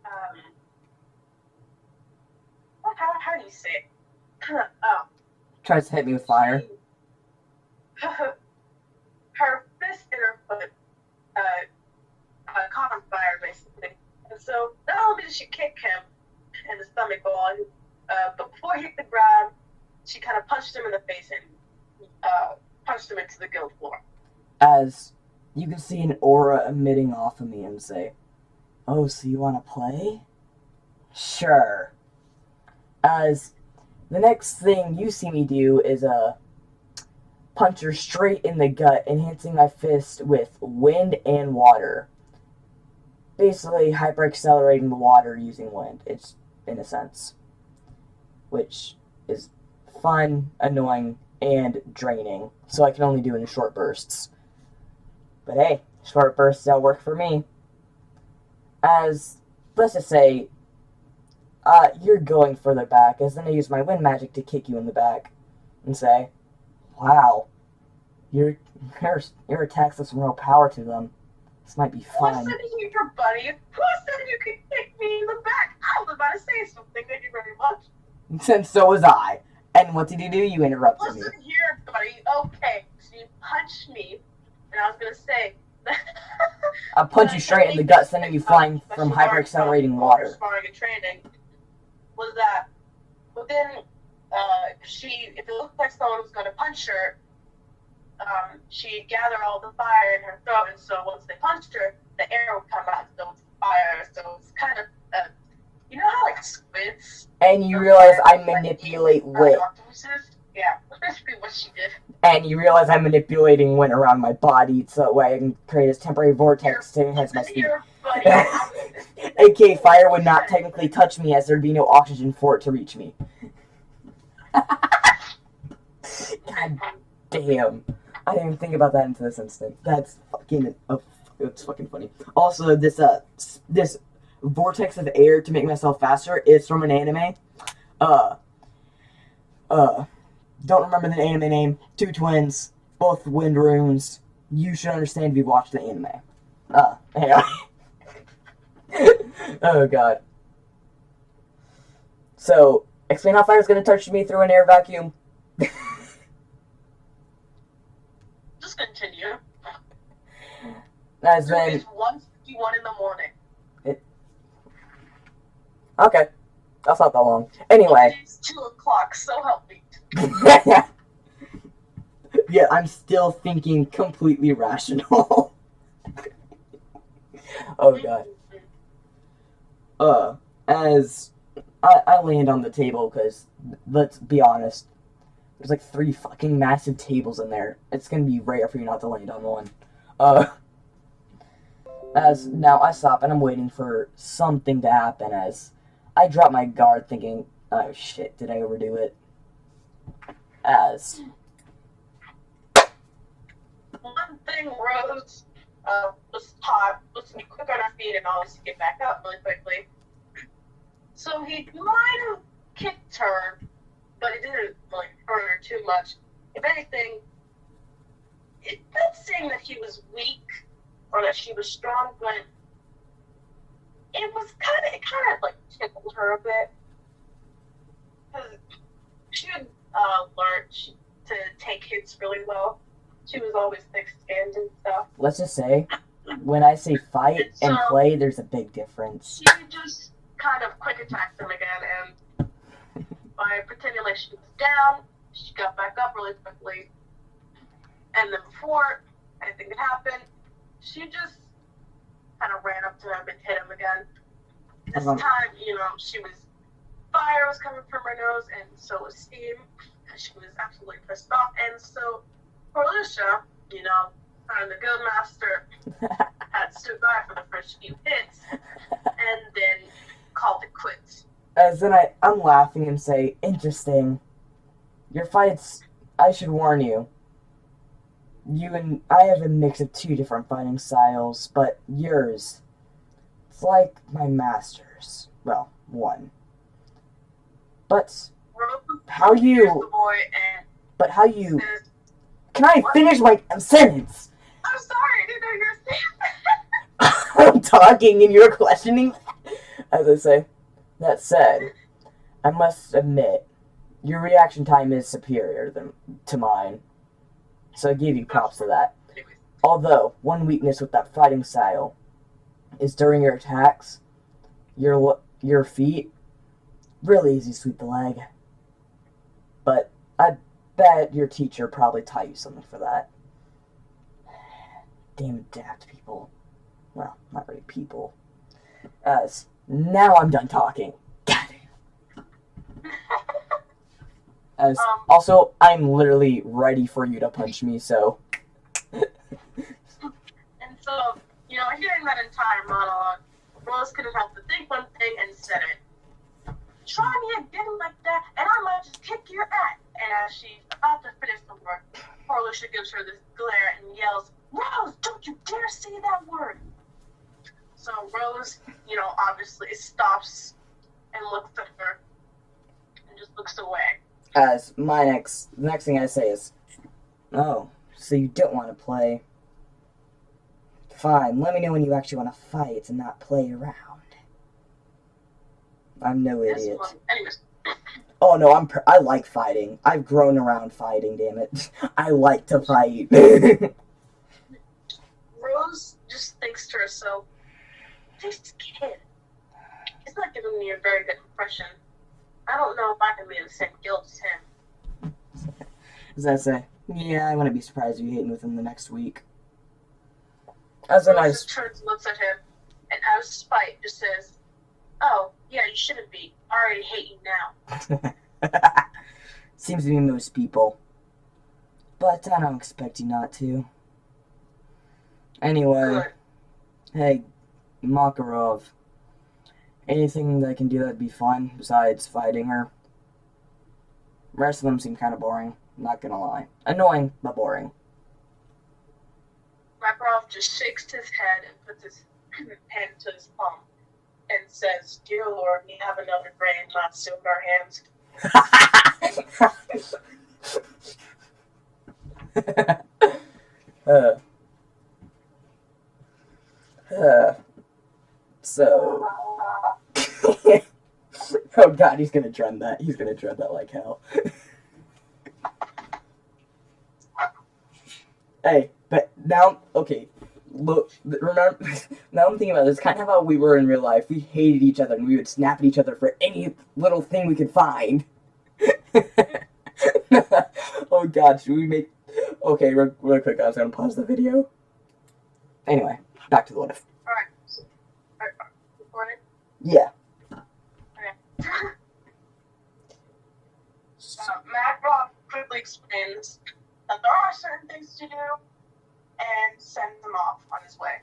how do you say it? Oh, Tries to hit me with fire. her fist and her foot caught on fire, basically. And so not only did she kick him in the stomach ball, but before he hit the ground, she kind of punched him in the face and punched him into the guild floor. As you can see an aura emitting off of me and say, "Oh, so you want to play? Sure." As the next thing you see me do is punch her straight in the gut, enhancing my fist with wind and water. Basically, hyper-accelerating the water using wind. It's in a sense, which is fun, annoying, and draining. So I can only do it in short bursts. But hey, short bursts don't work for me. As, let's just say, you're going further back, as then I use my wind magic to kick you in the back and say, "Wow, your attacks have some real power to them. This might be fun." Listen here, buddy. Who said you could kick me in the back? I was about to say something. Thank you very much. And so was I. And what did you do? You interrupted me. Listen here, buddy. Okay, so you punched me, and I was gonna say. I'll punch you straight in the gut, sending you flying from hyper-accelerating water. Sparring and training was that within if it looked like someone was gonna punch her, she'd gather all the fire in her throat, and so once they punched her, the air would come out, so it's fire. So it's kind of you know how like squids. And you realize I manipulate wind. Yeah, that's basically what she did. And you realize I'm manipulating wind around my body so that way I can create this temporary vortex to enhance my speed. AK fire would not technically touch me as there'd be no oxygen for it to reach me. God damn. I didn't even think about that until this instant. That's fucking it's fucking funny. Also, this vortex of air to make myself faster is from an anime. Don't remember the anime name. Two twins, both wind runes. You should understand if you watched the anime. Anyway. Oh god. So, explain how fire is going to touch me through an air vacuum. Just continue. As then. It's 1:51 in the morning. Okay. That's not that long. Anyway. It's 2 o'clock, so help me. Yeah, I'm still thinking completely rational. Oh god. As I land on the table, because, let's be honest, there's like 3 fucking massive tables in there. It's gonna be rare for you not to land on one. As now I stop and I'm waiting for something to happen as I drop my guard thinking, oh shit, did I overdo it? As one thing, Rose was taught was to be quick on her feet and always get back up really quickly. So he might have kicked her, but it didn't like hurt her too much. If anything, it's not saying that he was weak or that she was strong, but it kind of like tickled her a bit because she had learned to take hits really well. She was always thick-skinned and stuff. Let's just say, when I say fight and play, there's a big difference. She just kind of quick attacked him again, and by pretending like she was down, she got back up really quickly. And then before anything could happen, she just kind of ran up to him and hit him again. This time, fire was coming from her nose, and so was steam. And she was absolutely pissed off. And so, Porlisha, kind of the guildmaster, had stood by for the first few hits, and then called it quits. As then I'm laughing and say, interesting. Your fights, I should warn you. You and I have a mix of 2 different fighting styles, but yours, it's like my master's. Well, one. But how you... But how you... Can I finish my sentence? I'm sorry, I didn't know you were saying that. I'm talking and you're questioning. As I say, that said, I must admit, your reaction time is superior to mine. So I give you props for that. Anyways, Although, one weakness with that fighting style is during your attacks, your feet, really easy to sweep the leg. But I bet your teacher probably taught you something for that. Damn adapt people. Well, not really people. As now I'm done talking. God damn. As also, I'm literally ready for you to punch me, so. and so, you know, hearing that entire monologue, Rose couldn't help but think one thing and said it. Try me again like that, and I might just kick your ass. And as she's about to finish the word, poor Lucia gives her this glare and yells, Rose, don't you dare say that word. So Rose, you know, obviously stops and looks at her and just looks away. As the next thing I say is, oh, so you don't want to play. Fine, let me know when you actually want to fight and not play around. I'm no idiot. Well, anyways. Oh no, I like fighting. I've grown around fighting, damn it. I like to fight. Rose just thinks to herself, this kid, he's not giving me a very good impression. I don't know if I can be in the same guild as him. Does that say? Yeah, I wouldn't be surprised if you hate me within the next week. As a Rose nice. just turns and looks at him, and out of spite just says, oh, yeah, you shouldn't be. I already hate you now. Seems to be most people. But I don't expect you not to. Anyway, Good. hey, Makarov. Anything that I can do that'd be fun besides fighting her? The rest of them seem kind of boring, not gonna lie. Annoying, but boring. Makarov just shakes his head and puts his hand to his palm and says, Dear Lord, we have another brain not still in our hands. So. Oh god, he's gonna dread that. He's gonna dread that like hell. Hey, but now, okay, look, remember, now I'm thinking about this, kind of how we were in real life. We hated each other and we would snap at each other for any little thing we could find. Oh god, should we make... Okay, real quick, I was gonna pause the video. Anyway, back to the what if. Alright, so, recording? Yeah. Makarov quickly explains that there are certain things to do and sends him off on his way.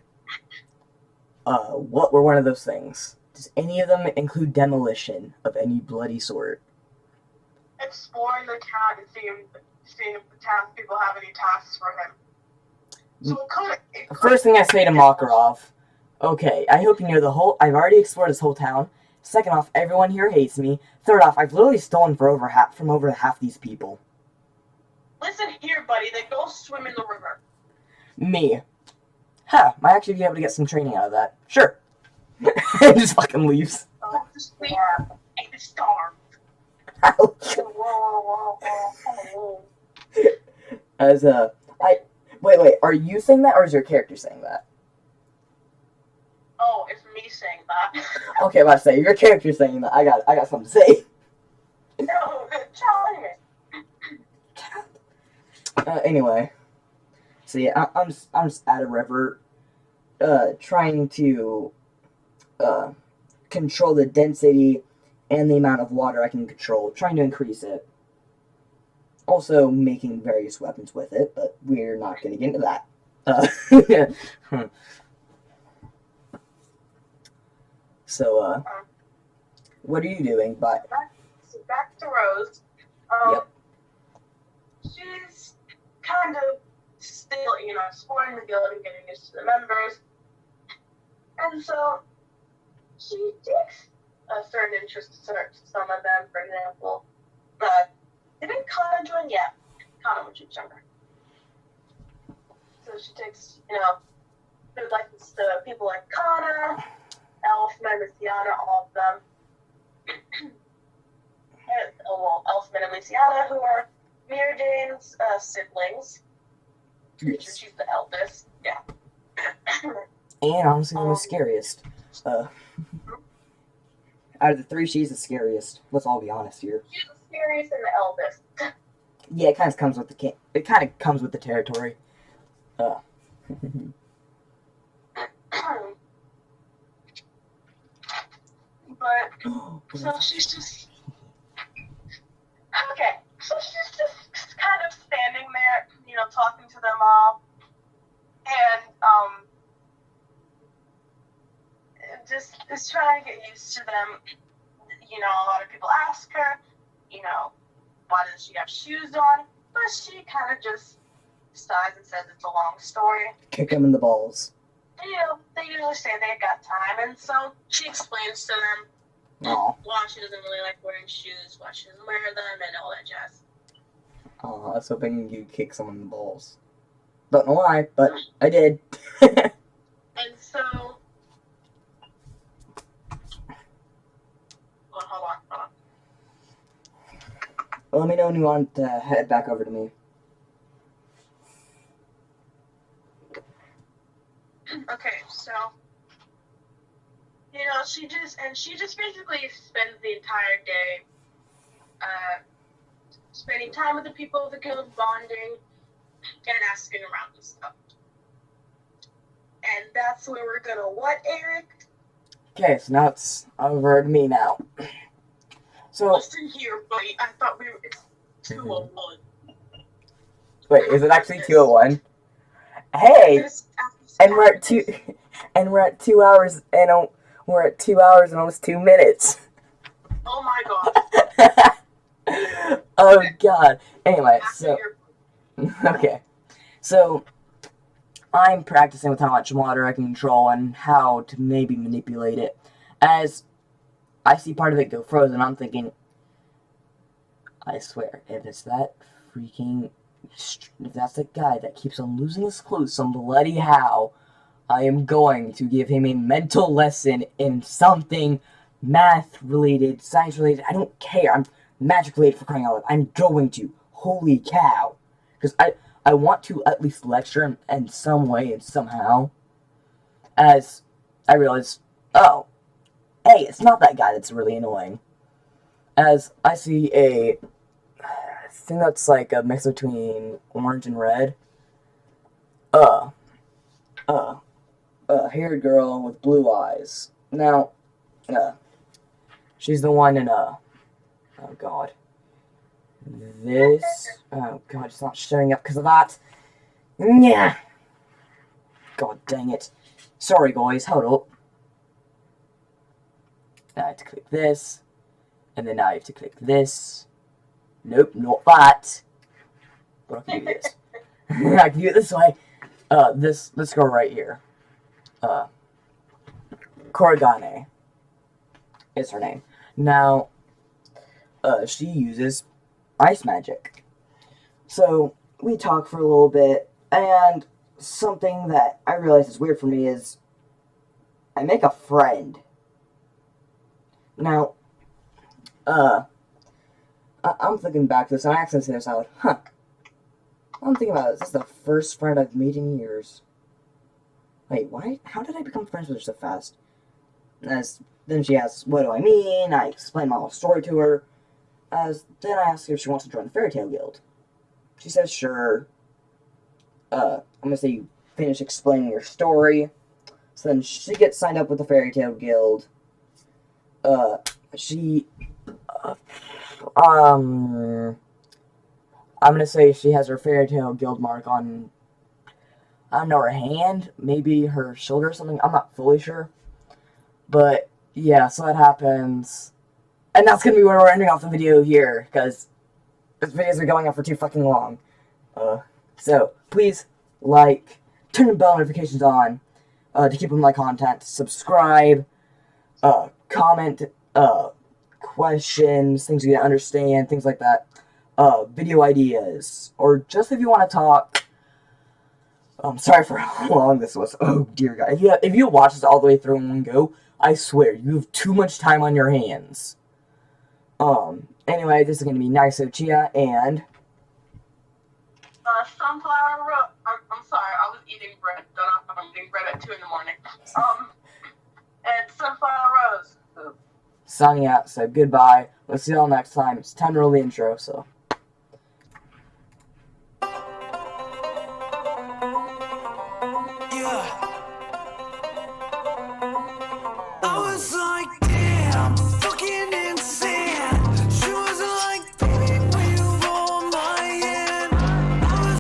What were one of those things? Does any of them include demolition of any bloody sort? Exploring the town and seeing if the townspeople have any tasks for him. So it could First thing I say to Makarov, okay, I hope you know I've already explored this whole town. Second off, everyone here hates me. Third off, I've literally stolen from over half these people. Listen here, buddy, then go swim in the river. Me. Huh, might actually be able to get some training out of that. Sure. Just fucking leaves. Oh, just sleep and starve. Ouch. As, wait, are you saying that or is your character saying that? Oh, it's me saying that. Okay, I'm about to say, if your character's saying that, I got something to say. No, challenge it. Anyway. So yeah, I'm just at a river, trying to, control the density and the amount of water I can control, trying to increase it. Also making various weapons with it, but we're not going to get into that. So, what are you doing? Back to Rose. Yep. She's kind of still, exploring the guild and getting used to the members. And so she takes a certain interest in some of them, for example. But didn't Kana join yet? Kana, when she was younger. so she takes, there's like the people like Kana, Elfman, Luciana, all of them. Elfman and Luciana, who are Mira Jane's siblings. Yes. She's the eldest. Yeah. And honestly, the scariest. Out of the three, she's the scariest. Let's all be honest here. She's the scariest and the eldest. Yeah, it kind of comes with the territory. But so she's just okay. So she's just kind of standing there, talking to them all, and just is trying to get used to them. A lot of people ask her, why does she have shoes on? But she kind of just sighs and says it's a long story. Kick them in the balls. They usually say they got time, and so she explains to them why she doesn't really like wearing shoes, why she doesn't wear them, and all that jazz. Oh, I was hoping you'd kick someone in the balls. Don't know why, but I did. And so... Hold on. Let me know when you want to head back over to me. Okay, so... she just basically spends the entire day spending time with the people of the guild, bonding, and asking around and stuff. And that's where we're gonna what, Eric? Okay, so now it's over to me now. So listen here, buddy. I thought it's 2:01. Wait, is it actually 2:01? Hey, and we're at 2 hours and we're at 2 hours and almost 2 minutes. Oh my god. Oh god. Anyway, so okay, so I'm practicing with how much water I can control and how to maybe manipulate it. As I see part of it go frozen, I'm thinking, I swear, if that's the guy that keeps on losing his clothes some bloody how, I am going to give him a mental lesson in something math-related, science-related. I don't care. I'm magic-related, for crying out loud. I'm going to. Holy cow. Because I want to at least lecture him in some way and somehow. As I realize, oh, hey, it's not that guy that's really annoying. As I see I think that's like a mix between orange and red. Haired girl with blue eyes. Now, she's the one in, oh god. Oh god, it's not showing up because of that. Yeah. God dang it. Sorry guys, hold up. I have to click this. And then I have to click this. Nope, not that. But I can do this. I can do it this way. This girl right here. Korogane is her name. Now, she uses ice magic. So, we talk for a little bit, and something that I realize is weird for me is I make a friend. Now, I'm thinking back to this, and I actually say this out. I'm thinking about it. This is the first friend I've made in years. Wait, why? How did I become friends with her so fast? Then she asks, what do I mean? I explain my whole story to her. Then I ask her if she wants to join the Fairy Tale Guild. She says, sure. I'm gonna say you finish explaining your story. So then she gets signed up with the Fairy Tale Guild. I'm gonna say she has her Fairy Tale Guild mark on, I don't know, her hand, maybe her shoulder or something. I'm not fully sure. But, yeah, so that happens. And that's gonna be where we're ending off the video here, because this videos are going on for too fucking long. So, please, like, turn the bell notifications on, to keep up with my content, subscribe, comment, questions, things you didn't understand, things like that, video ideas, or just if you want to talk, Sorry for how long this was. Oh dear God. If you watch this all the way through in one go, I swear you have too much time on your hands. Anyway, this is gonna be Naiso Chia and Sunflower roast. I'm sorry, I was eating bread. Don't know if I'm eating bread at 2 in the morning. And sunflower rose. signing out. So goodbye. We'll see y'all next time. It's time to roll the intro. So.